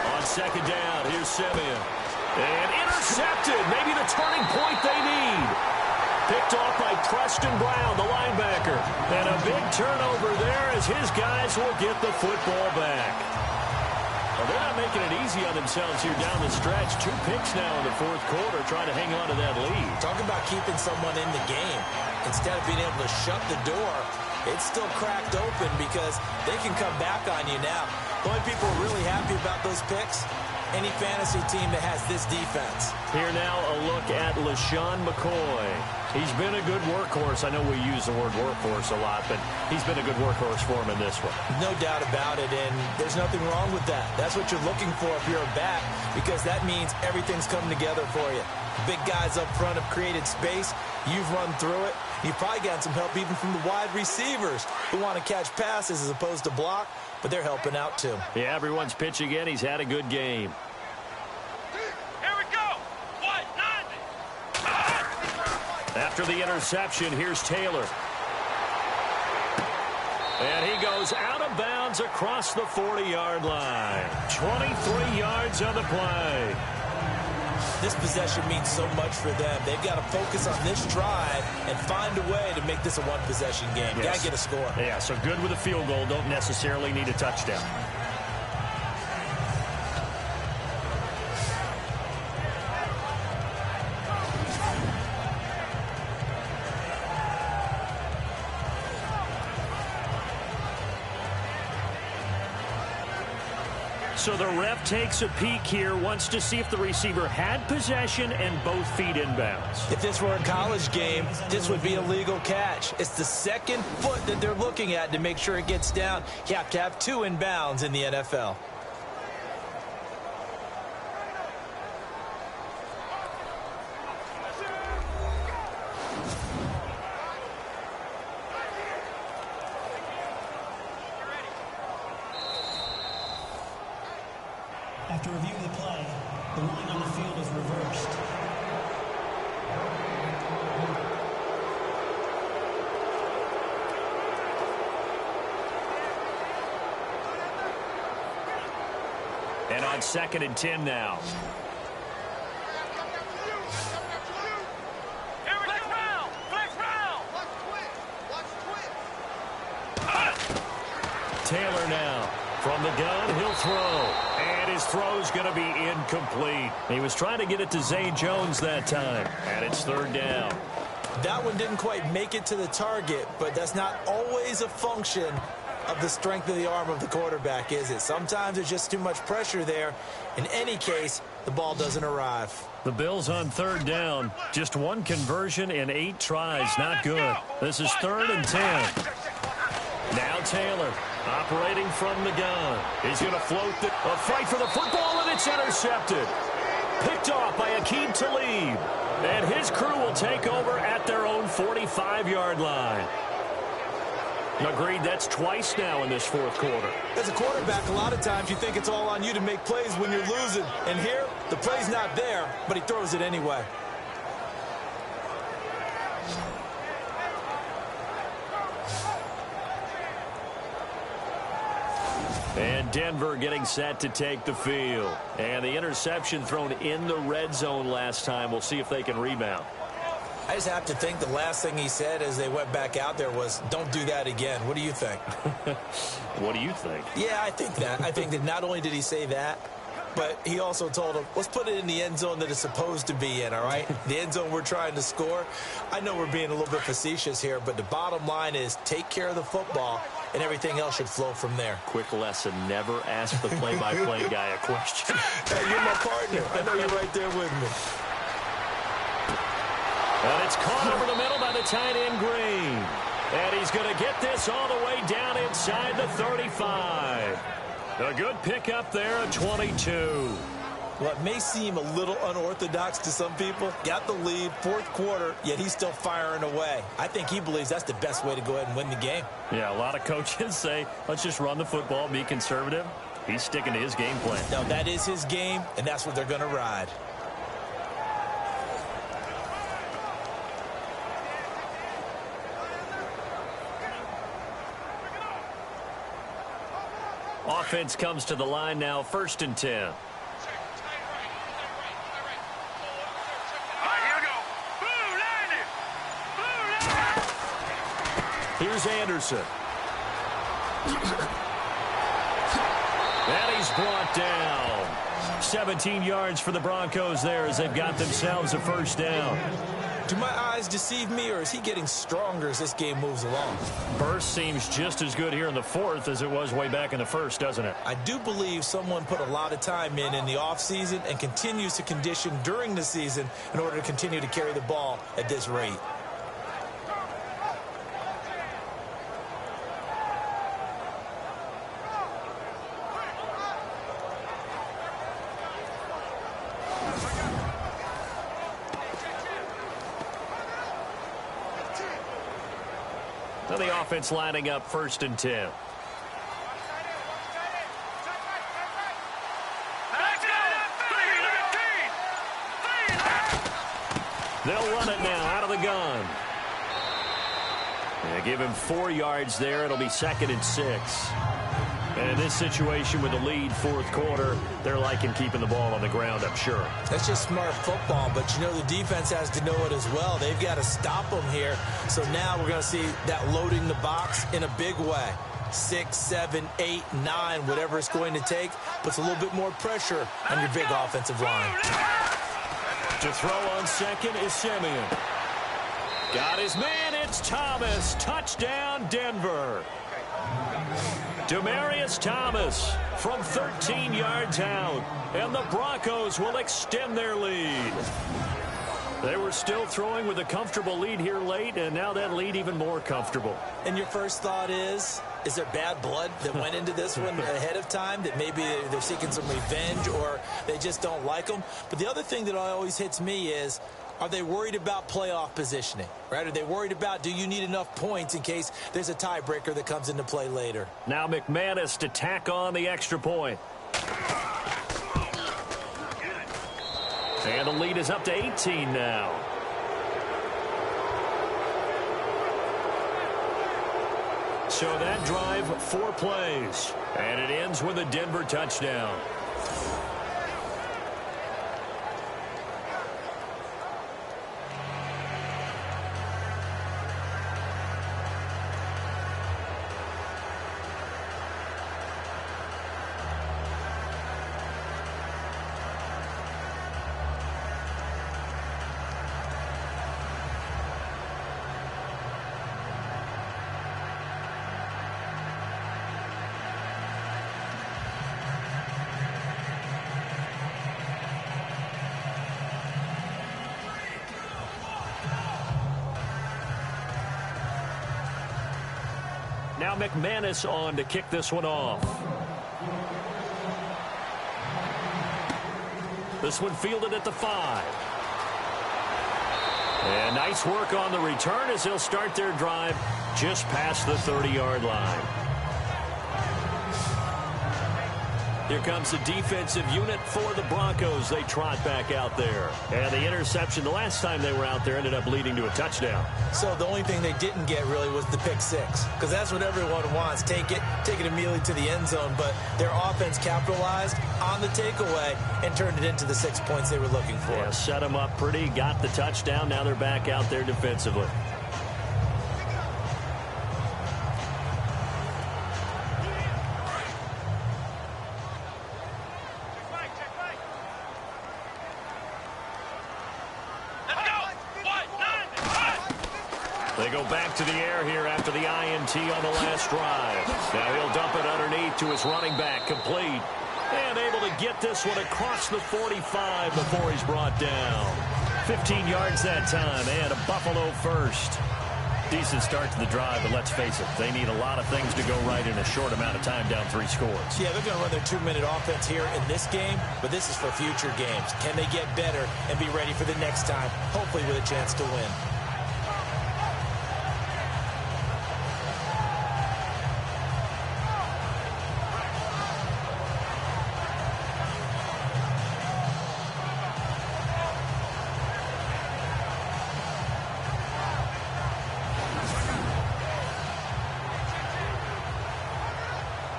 Speaker 2: On 2nd down, here's Simeon. And intercepted. Maybe the turning point they need. Picked off by Preston Brown, the linebacker. And a big turnover there as his guys will get the football back. Well, they're not making it easy on themselves here down the stretch. 2 picks now in the 4th quarter trying to hang on to that lead.
Speaker 3: Talk about keeping someone in the game. Instead of being able to shut the door, it's still cracked open because they can come back on you now. The only people really happy about those picks, any fantasy team that has this defense.
Speaker 2: Here now a look at LaShawn McCoy. He's been a good workhorse. I know we use the word workhorse a lot, but he's been a good workhorse for him in this one.
Speaker 3: No doubt about it, and there's nothing wrong with that. That's what you're looking for if you're a back, because that means everything's coming together for you. Big guys up front have created space. You've run through it. You've probably gotten some help even from the wide receivers who want to catch passes as opposed to block, but they're helping out too.
Speaker 2: Yeah, everyone's pitching in. He's had a good game. After the interception, here's Taylor. And he goes out of bounds across the 40-yard line. 23 yards on the play.
Speaker 3: This possession means so much for them. They've got to focus on this drive and find a way to make this a one-possession game.
Speaker 2: Yes.
Speaker 3: Got to get a score.
Speaker 2: Yeah, so good with a field goal. Don't necessarily need a touchdown. So the ref takes a peek here, wants to see if the receiver had possession and both feet inbounds.
Speaker 3: If this were a college game, this would be a legal catch. It's the 2nd foot that they're looking at to make sure it gets down. You have to have 2 inbounds in the NFL.
Speaker 5: After reviewing the play, the ruling on the field is reversed.
Speaker 2: And on 2nd and 10 now. Taylor now from the gun, he'll throw, and his throw's going to be incomplete. He was trying to get it to Zay Jones that time, and it's 3rd down.
Speaker 3: That one didn't quite make it to the target, but that's not always a function of the strength of the arm of the quarterback, is it? Sometimes there's just too much pressure there. In any case, the ball doesn't arrive.
Speaker 2: The Bills on 3rd down. Just 1 conversion in 8 tries. Not good. This is 3rd and 10. Now Taylor operating from the gun. He's going to float a fight for the football, and it's intercepted. Picked off by Aqib Talib. And his crew will take over at their own 45-yard line. Agreed, that's twice now in this 4th quarter.
Speaker 3: As a quarterback, a lot of times you think it's all on you to make plays when you're losing. And here, the play's not there, but he throws it anyway.
Speaker 2: And Denver getting set to take the field. And the interception thrown in the red zone last time. We'll see if they can rebound.
Speaker 3: I just have to think the last thing he said as they went back out there was, don't do that again. What do you think?
Speaker 2: What do you think?
Speaker 3: Yeah, I think that. I think that not only did he say that, but he also told him, let's put it in the end zone that it's supposed to be in, all right? The end zone we're trying to score. I know we're being a little bit facetious here, but the bottom line is take care of the football, and everything else should flow from there.
Speaker 2: Quick lesson, never ask the play-by-play guy a question.
Speaker 3: Hey, you're my partner. I know you're right there with me.
Speaker 2: And it's caught over the middle by the tight end Green. And he's going to get this all the way down inside the 35. A good pickup there at 22.
Speaker 3: Well, it may seem a little unorthodox to some people. Got the lead, 4th quarter, yet he's still firing away. I think he believes that's the best way to go ahead and win the game.
Speaker 2: Yeah, a lot of coaches say, let's just run the football, be conservative. He's sticking to his game plan.
Speaker 3: Now, that is his game, and that's what they're going to ride.
Speaker 2: Offense comes to the line now, 1st and 10. Here's Anderson. And he's brought down. 17 yards for the Broncos there as they've got themselves a 1st down.
Speaker 3: Do my eyes deceive me, or is he getting stronger as this game moves along?
Speaker 2: Burst seems just as good here in the 4th as it was way back in the 1st, doesn't it?
Speaker 3: I do believe someone put a lot of time in the offseason and continues to condition during the season in order to continue to carry the ball at this rate.
Speaker 2: So the offense lining up 1st and 10. They'll run it now out of the gun. They give him 4 yards there. It'll be 2nd and 6. And in this situation with the lead 4th quarter, they're liking keeping the ball on the ground, I'm sure.
Speaker 3: That's just smart football, but you know the defense has to know it as well. They've got to stop them here. So now we're going to see that loading the box in a big way. 6, 7, 8, 9, whatever it's going to take, puts a little bit more pressure on your big offensive line.
Speaker 2: To throw on 2nd is Simeon. Got his man, it's Thomas. Touchdown, Denver. Demaryius Thomas from 13 yards out, and the Broncos will extend their lead. They were still throwing with a comfortable lead here late, and now that lead even more comfortable.
Speaker 3: And your first thought is there bad blood that went into this one ahead of time, that maybe they're seeking some revenge or they just don't like them? But the other thing that always hits me is, are they worried about playoff positioning, right? Are they worried about, do you need enough points in case there's a tiebreaker that comes into play later?
Speaker 2: Now McManus to tack on the extra point. And the lead is up to 18 now. So that drive, 4 plays. And it ends with a Denver touchdown. Now McManus on to kick this one off. This one fielded at the 5. And nice work on the return as he'll start their drive just past the 30-yard line. Here comes the defensive unit for the Broncos. They trot back out there. And the interception the last time they were out there ended up leading to a touchdown.
Speaker 3: So the only thing they didn't get really was the pick six, because that's what everyone wants. Take it immediately to the end zone. But their offense capitalized on the takeaway and turned it into the 6 points they were looking for.
Speaker 2: Yeah, set them up pretty, got the touchdown. Now they're back out there defensively. They go back to the air here after the INT on the last drive. Now he'll dump it underneath to his running back, complete. And able to get this one across the 45 before he's brought down. 15 yards that time, and a Buffalo first. Decent start to the drive, but let's face it, they need a lot of things to go right in a short amount of time, down 3 scores.
Speaker 3: Yeah, they're going to run their 2-minute offense here in this game, but this is for future games. Can they get better and be ready for the next time, hopefully with a chance to win?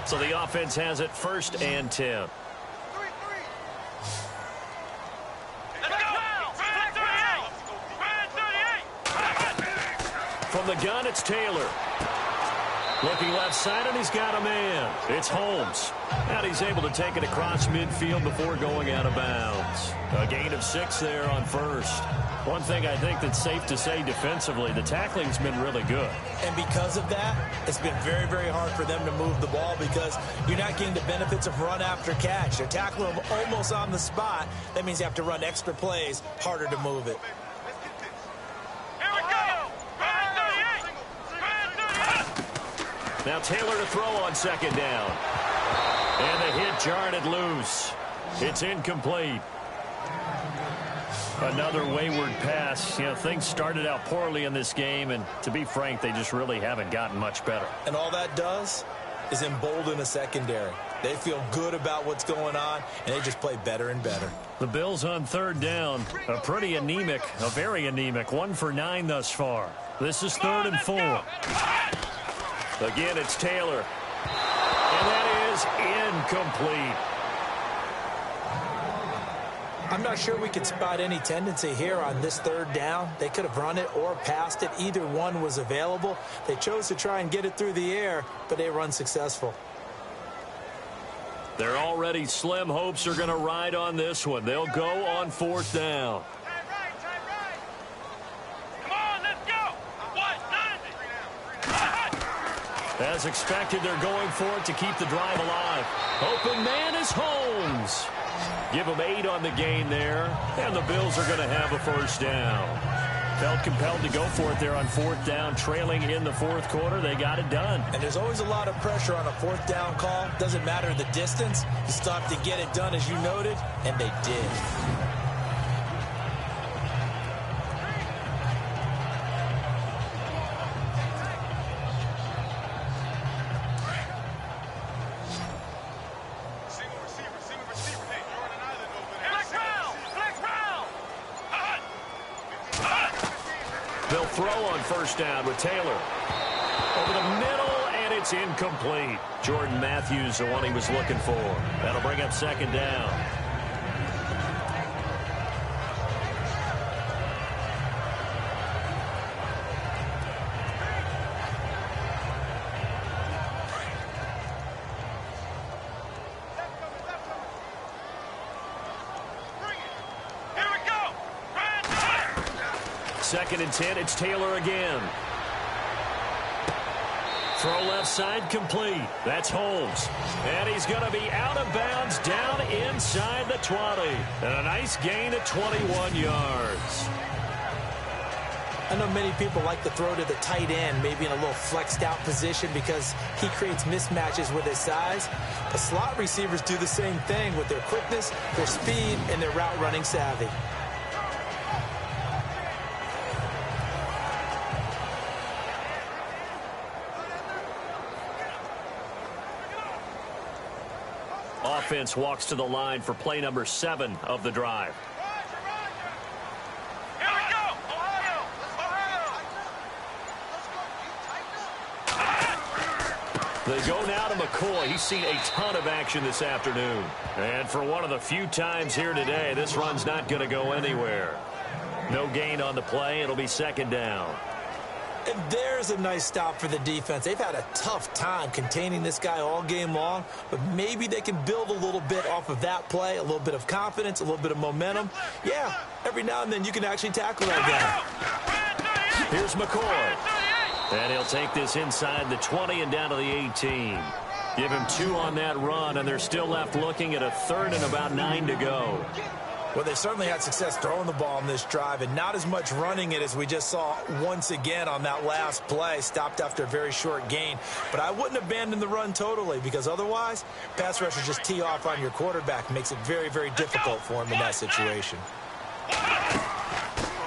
Speaker 2: So the offense has it 1st and 10. From the gun, it's Taylor. Looking left side, and he's got a man. It's Holmes. And he's able to take it across midfield before going out of bounds. A gain of 6 there on 1st. One thing I think that's safe to say defensively, the tackling's been really good.
Speaker 3: And because of that, it's been very, very hard for them to move the ball because you're not getting the benefits of run after catch. They're tackling them almost on the spot. That means you have to run extra plays, harder to move it.
Speaker 2: Now Taylor to throw on 2nd down. And the hit jarred it loose. It's incomplete. Another wayward pass. You know, things started out poorly in this game, and to be frank, they just really haven't gotten much better.
Speaker 3: And all that does is embolden a secondary. They feel good about what's going on, and they just play better and better.
Speaker 2: The Bills on 3rd down. A pretty anemic, a very anemic 1 for 9 thus far. This is 3rd and 4. Again, it's Taylor. And that is incomplete.
Speaker 3: I'm not sure we could spot any tendency here on this 3rd down. They could have run it or passed it. Either one was available. They chose to try and get it through the air, but they were unsuccessful.
Speaker 2: Their already slim hopes are going to ride on this one. They'll go on 4th down.
Speaker 4: Come on, let's go.
Speaker 2: As expected, they're going for it to keep the drive alive. Open man is Holmes. Give them 8 on the gain there, and the Bills are going to have a 1st down. Felt compelled to go for it there on 4th down, trailing in the 4th quarter. They got it done.
Speaker 3: And there's always a lot of pressure on a 4th down call. Doesn't matter the distance. You stop to get it done, as you noted, and they did.
Speaker 2: They'll throw on 1st down with Taylor. Over the middle, and it's incomplete. Jordan Matthews, the one he was looking for. That'll bring up second down. Second and 10, it's Taylor again. Throw left side complete. That's Holmes. And he's going to be out of bounds down inside the 20. And a nice gain at 21 yards.
Speaker 3: I know many people like to throw to the tight end, maybe in a little flexed out position because he creates mismatches with his size. But slot receivers do the same thing with their quickness, their speed, and their route running savvy.
Speaker 2: Offense walks to the line for play number 7 of the drive.
Speaker 4: Here we go! Ohio!
Speaker 2: They go now to McCoy. He's seen a ton of action this afternoon. And for one of the few times here today, this run's not going to go anywhere. No gain on the play. It'll be second down.
Speaker 3: And there's a nice stop for the defense. They've had a tough time containing this guy all game long, but maybe they can build a little bit off of that play, a little bit of confidence, a little bit of momentum. Yeah, every now and then you can actually tackle that
Speaker 2: guy. Here's McCoy. And he'll take this inside the 20 and down to the 18. Give him 2 on that run, and they're still left looking at a third and about 9 to go.
Speaker 3: Well, they certainly had success throwing the ball on this drive and not as much running it as we just saw once again on that last play. Stopped after a very short gain. But I wouldn't abandon the run totally because otherwise, pass rushers just tee off on your quarterback. Makes it very, very difficult for him in that situation.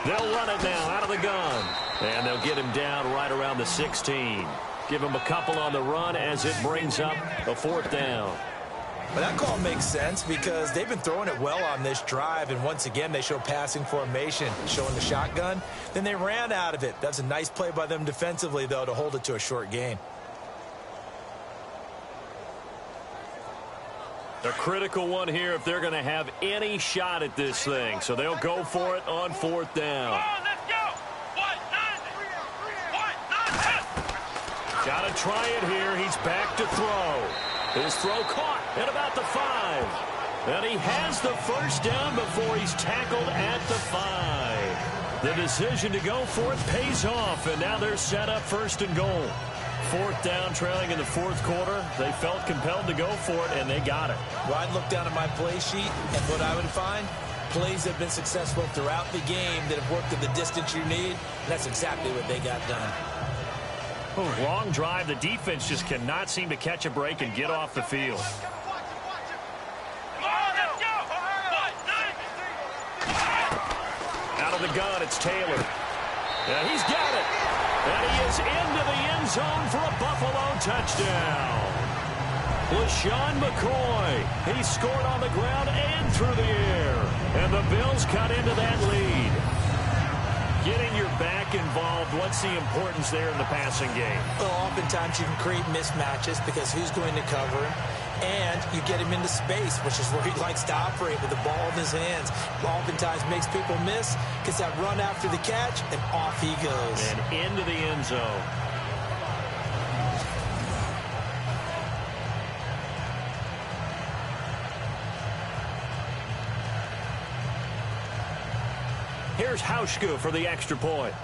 Speaker 2: They'll run it now out of the gun. And they'll get him down right around the 16. Give him a couple on the run as it brings up a 4th down.
Speaker 3: Well, that call makes sense because they've been throwing it well on this drive, and once again, they show passing formation, showing the shotgun. Then they ran out of it. That's a nice play by them defensively, though, to hold it to a short gain.
Speaker 2: A critical one here if they're going to have any shot at this thing. So they'll go for it on 4th down. Got to try it here. He's back to throw. His throw caught at about the 5. And he has the first down before he's tackled at the 5. The decision to go for it pays off, and now they're set up 1st and goal. 4th down, trailing in the 4th quarter. They felt compelled to go for it, and they got it.
Speaker 3: Well, I'd look down at my play sheet, and what I would find, plays have been successful throughout the game that have worked at the distance you need. That's exactly what they got done.
Speaker 2: Long drive. The defense just cannot seem to catch a break and get off the field. Out of the gun, it's Taylor. And he's got it. And he is into the end zone for a Buffalo touchdown. LaShawn McCoy. He scored on the ground and through the air. And the Bills cut into that lead. Getting your back involved, what's the importance there in the passing game?
Speaker 3: Well, oftentimes you can create mismatches because who's going to cover him? And you get him into space, which is where he likes to operate with the ball in his hands. Oftentimes makes people miss, gets that run after the catch, and off he goes.
Speaker 2: And into the end zone. Here's Hauschka for the extra point.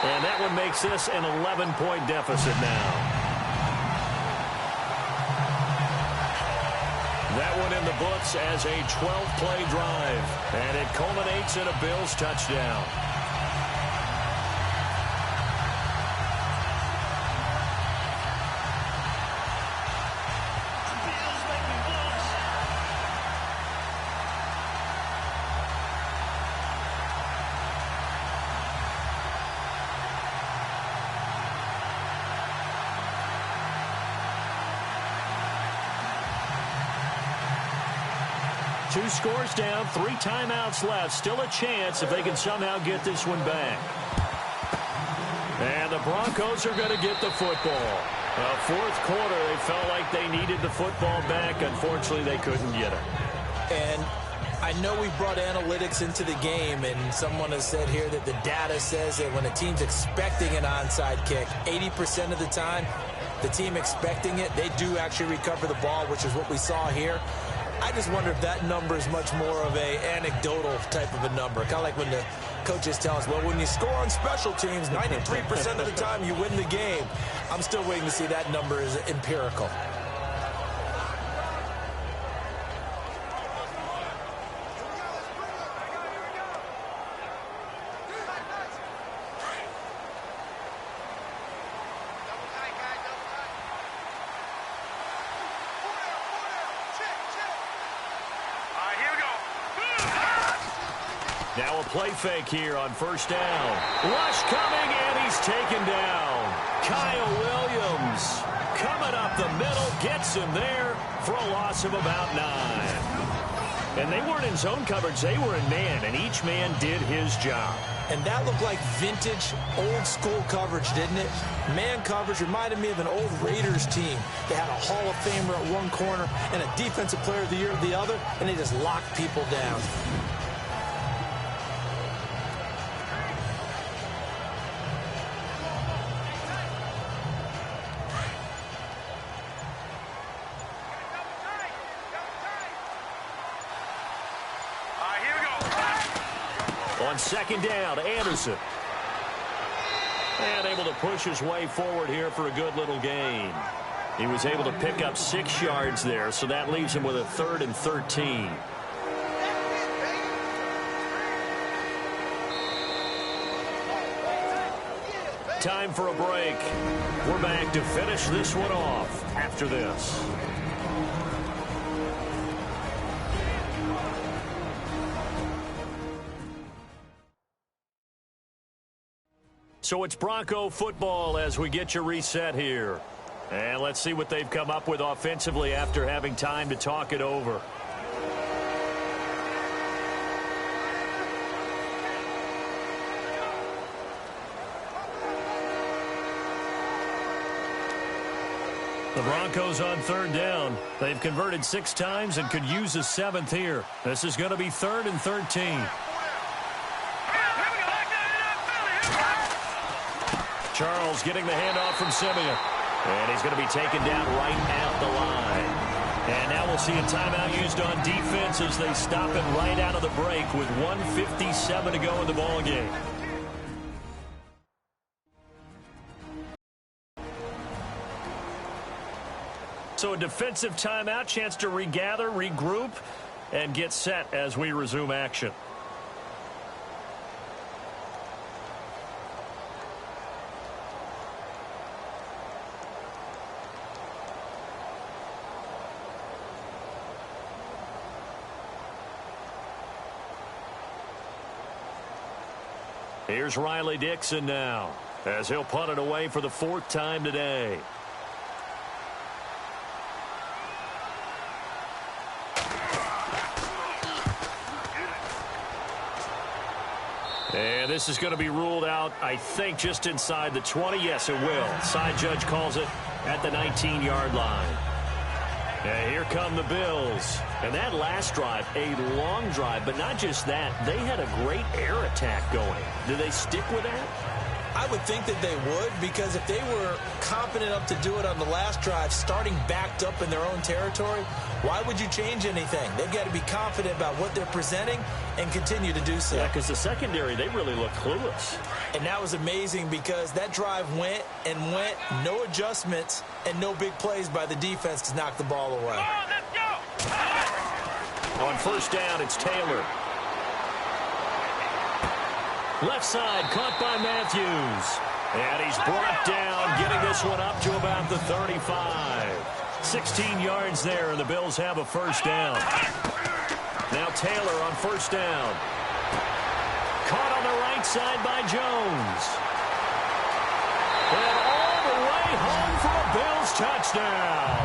Speaker 2: And that one makes this an 11-point deficit now. That one in the books as a 12-play drive. And it culminates in a Bills touchdown. Two scores down, 3 timeouts left. Still a chance if they can somehow get this one back. the Broncos are going to get the football. Fourth quarter, they felt like they needed the football back. Unfortunately, they couldn't get it.
Speaker 3: And I know we brought analytics into the game, and someone has said here that the data says that when a team's expecting an onside kick, 80% of the time, the team expecting it, they do actually recover the ball, which is what we saw here. I just wonder if that number is much more of a anecdotal type of a number. Kind of like when the coaches tell us, well, when you score on special teams, 93% of the time you win the game. I'm still waiting to see that number is empirical.
Speaker 2: Now a play fake here on first down. Rush coming, and he's taken down. Kyle Williams coming up the middle, gets him there for a loss of about 9. And they weren't in zone coverage. They were in man, and each man did his job. And that looked like vintage, old-school coverage, didn't it? Man coverage reminded me of an old Raiders team. They had a Hall of Famer at one corner and a Defensive Player of the Year at the other, and they just locked people down. On second down, Anderson. And able to push his way forward here for a good little gain. He was able to pick up 6 yards there, so that leaves him with a 3rd and 13. Time for a break. We're back to finish this one off after this. So it's Bronco football as we get you reset here. And let's see what they've come up with offensively after having time to talk it over. The Broncos on 3rd down. They've converted 6 times and could use a 7th here. This is going to be 3rd and 13. Charles getting the handoff from Simeon. And he's going to be taken down right at the line. And now we'll see a timeout used on defense as they stop it right out of the break with 1:57 to go in the ball game. So a defensive timeout, chance to regather, regroup, and get set as we resume action. Here's Riley Dixon now as he'll punt it away for the 4th time today. And this is going to be ruled out, I think, just inside the 20. Yes, it will. Side judge calls it at the 19-yard line. And here come the Bills. And that last drive, a long drive, but not just that. They had a great air attack going. Do they stick with that?
Speaker 3: I would think that they would, because if they were confident enough to do it on the last drive, starting backed up in their own territory, why would you change anything? They've got to be confident about what they're presenting and continue to do so.
Speaker 2: Yeah, because the secondary, they really look clueless.
Speaker 3: And that was amazing because that drive went and went, no adjustments, and no big plays by the defense to knock the ball away.
Speaker 2: On first down, it's Taylor. Left side, caught by Matthews. And he's brought down, getting this one up to about the 35. 16 yards there, and the Bills have a first down. Now Taylor on first down. Caught on the right side by Jones. And all the way home for a Bills touchdown.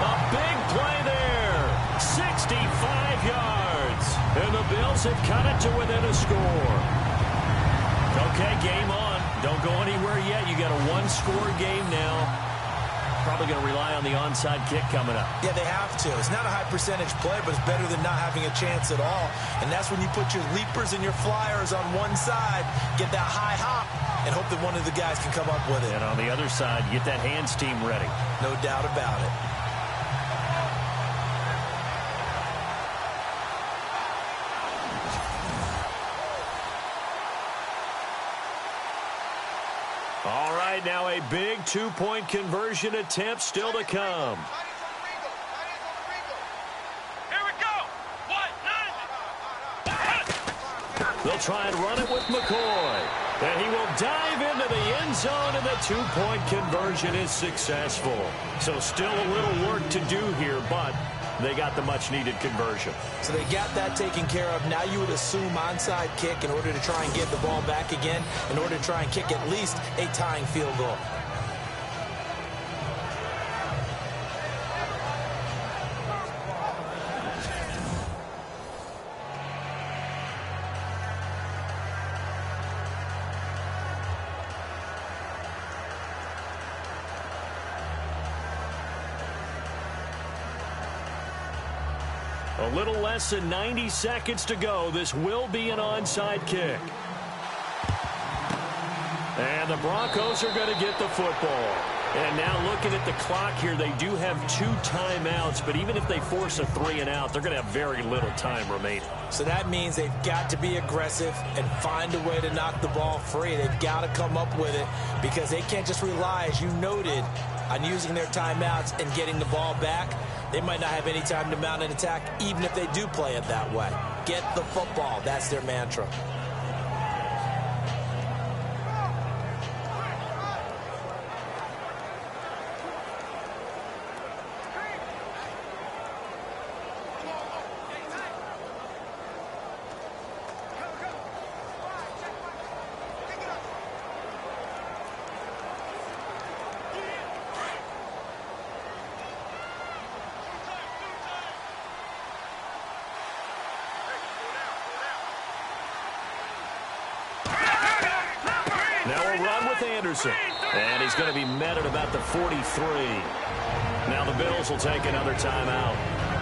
Speaker 2: A big play there. 65 yards. And the Bills have cut it to within a score. Okay, game on. Don't go anywhere yet. You got a one-score game now. Probably going to rely on the onside kick coming up.
Speaker 3: Yeah, they have to. It's not a high-percentage play, but it's better than not having a chance at all. And that's when you put your leapers and your flyers on one side, get that high hop, and hope that one of the guys can come up with it.
Speaker 2: And on the other side, get that hands team ready.
Speaker 3: No doubt about it.
Speaker 2: All right, now a big two-point conversion attempt still to come.
Speaker 4: Here we go.
Speaker 2: They'll try and run it with McCoy. And he will dive into the end zone, and the two-point conversion is successful. So still a little work to do here, but they got the much-needed conversion.
Speaker 3: So they got that taken care of. Now you would assume onside kick in order to try and get the ball back again, in order to try and kick at least a tying field goal.
Speaker 2: A little less than 90 seconds to go. This will be an onside kick. And the Broncos are going to get the football. And now looking at the clock here, they do have 2 timeouts, but even if they force a 3-and-out, they're going to have very little time remaining.
Speaker 3: So that means they've got to be aggressive and find a way to knock the ball free. They've got to come up with it because they can't just rely, as you noted, on using their timeouts and getting the ball back. They might not have any time to mount an attack, even if they do play it that way. Get the football. That's their mantra.
Speaker 2: Now a run with Anderson. And he's going to be met at about the 43. Now the Bills will take another timeout.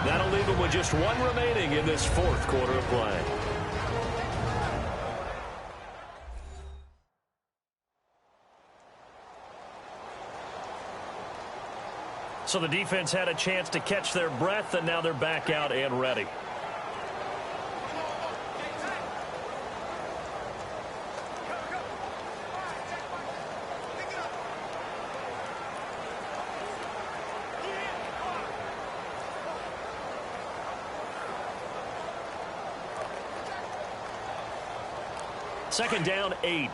Speaker 2: That'll leave them with just 1 remaining in this 4th quarter of play. So the defense had a chance to catch their breath, and now they're back out and ready. Second down, 8.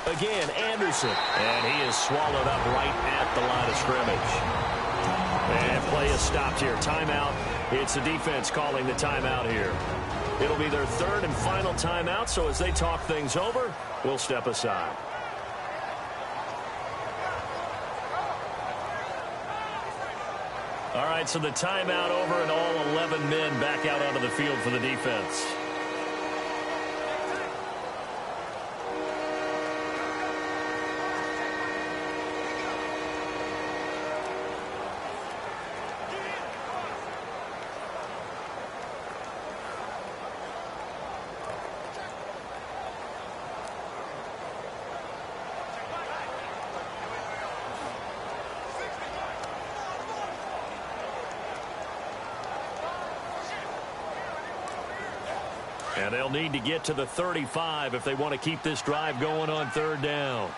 Speaker 2: Again, Anderson. And he is swallowed up right at the line of scrimmage. And play is stopped here. Timeout. It's the defense calling the timeout here. It'll be their 3rd and final timeout, so as they talk things over, we'll step aside. All right, so the timeout over and all 11 men back out onto the field for the defense. And they'll need to get to the 35 if they want to keep this drive going on 3rd down.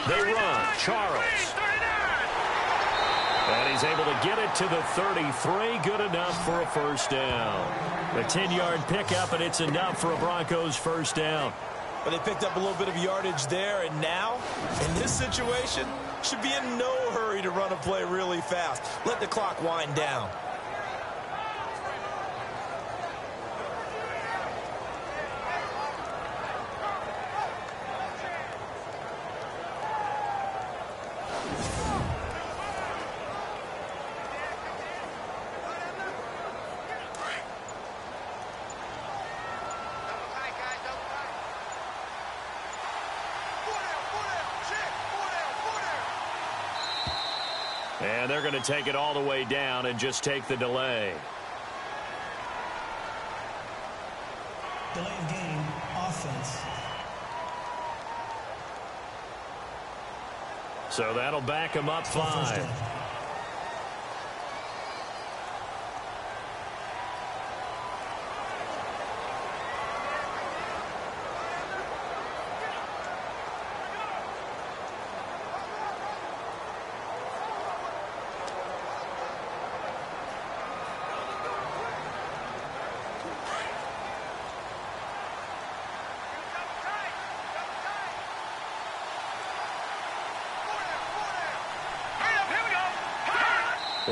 Speaker 2: They run. Charles. And he's able to get it to the 33. Good enough for a 1st down. A 10-yard pickup, and it's enough for a Broncos 1st down.
Speaker 3: But they picked up a little bit of yardage there, and now, in this situation, should be in no hurry to run a play really fast. Let the clock wind down.
Speaker 2: And they're going to take it all the way down and just take the delay.
Speaker 5: Delay of game, offense.
Speaker 2: So that'll back him up 5.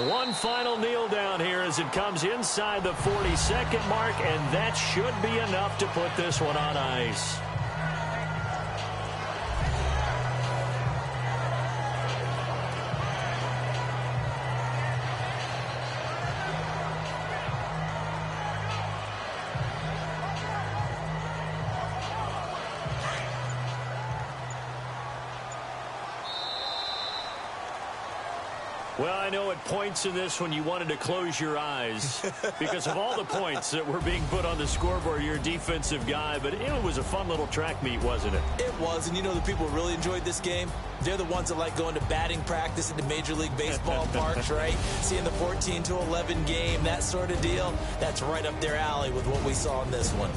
Speaker 2: One final kneel down here as it comes inside the 40-second mark, and that should be enough to put this one on ice. Well, I know at points in this one you wanted to close your eyes because of all the points that were being put on the scoreboard. You're a defensive guy, but it was a fun little track meet, wasn't it?
Speaker 3: It was, and you know the people who really enjoyed this game? They're the ones that like going to batting practice at the Major League Baseball parks, right? Seeing the 14-11 game, that sort of deal. That's right up their alley with what we saw in this one.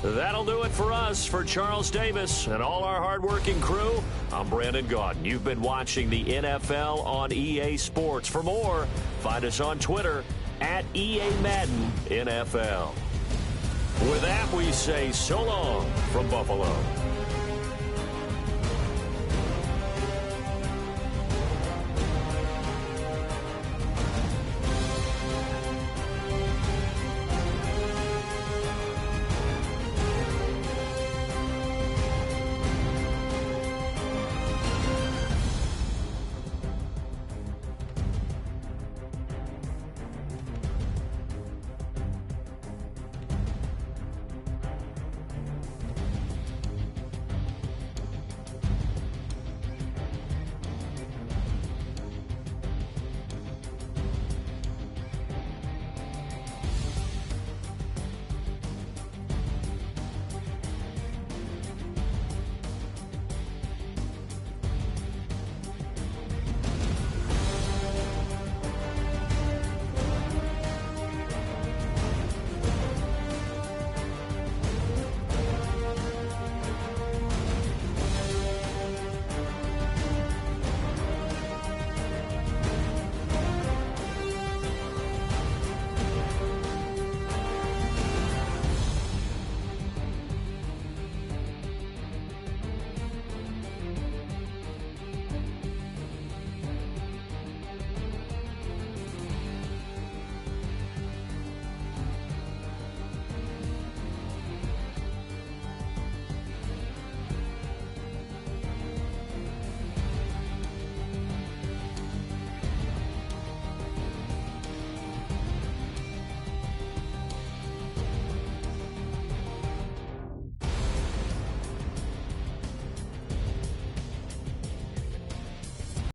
Speaker 2: That'll do it for us. For Charles Davis and all our hardworking crew, I'm Brandon Gaudin. You've been watching the NFL on EA Sports. For more, find us on Twitter at EA Madden NFL. With that, we say so long from Buffalo.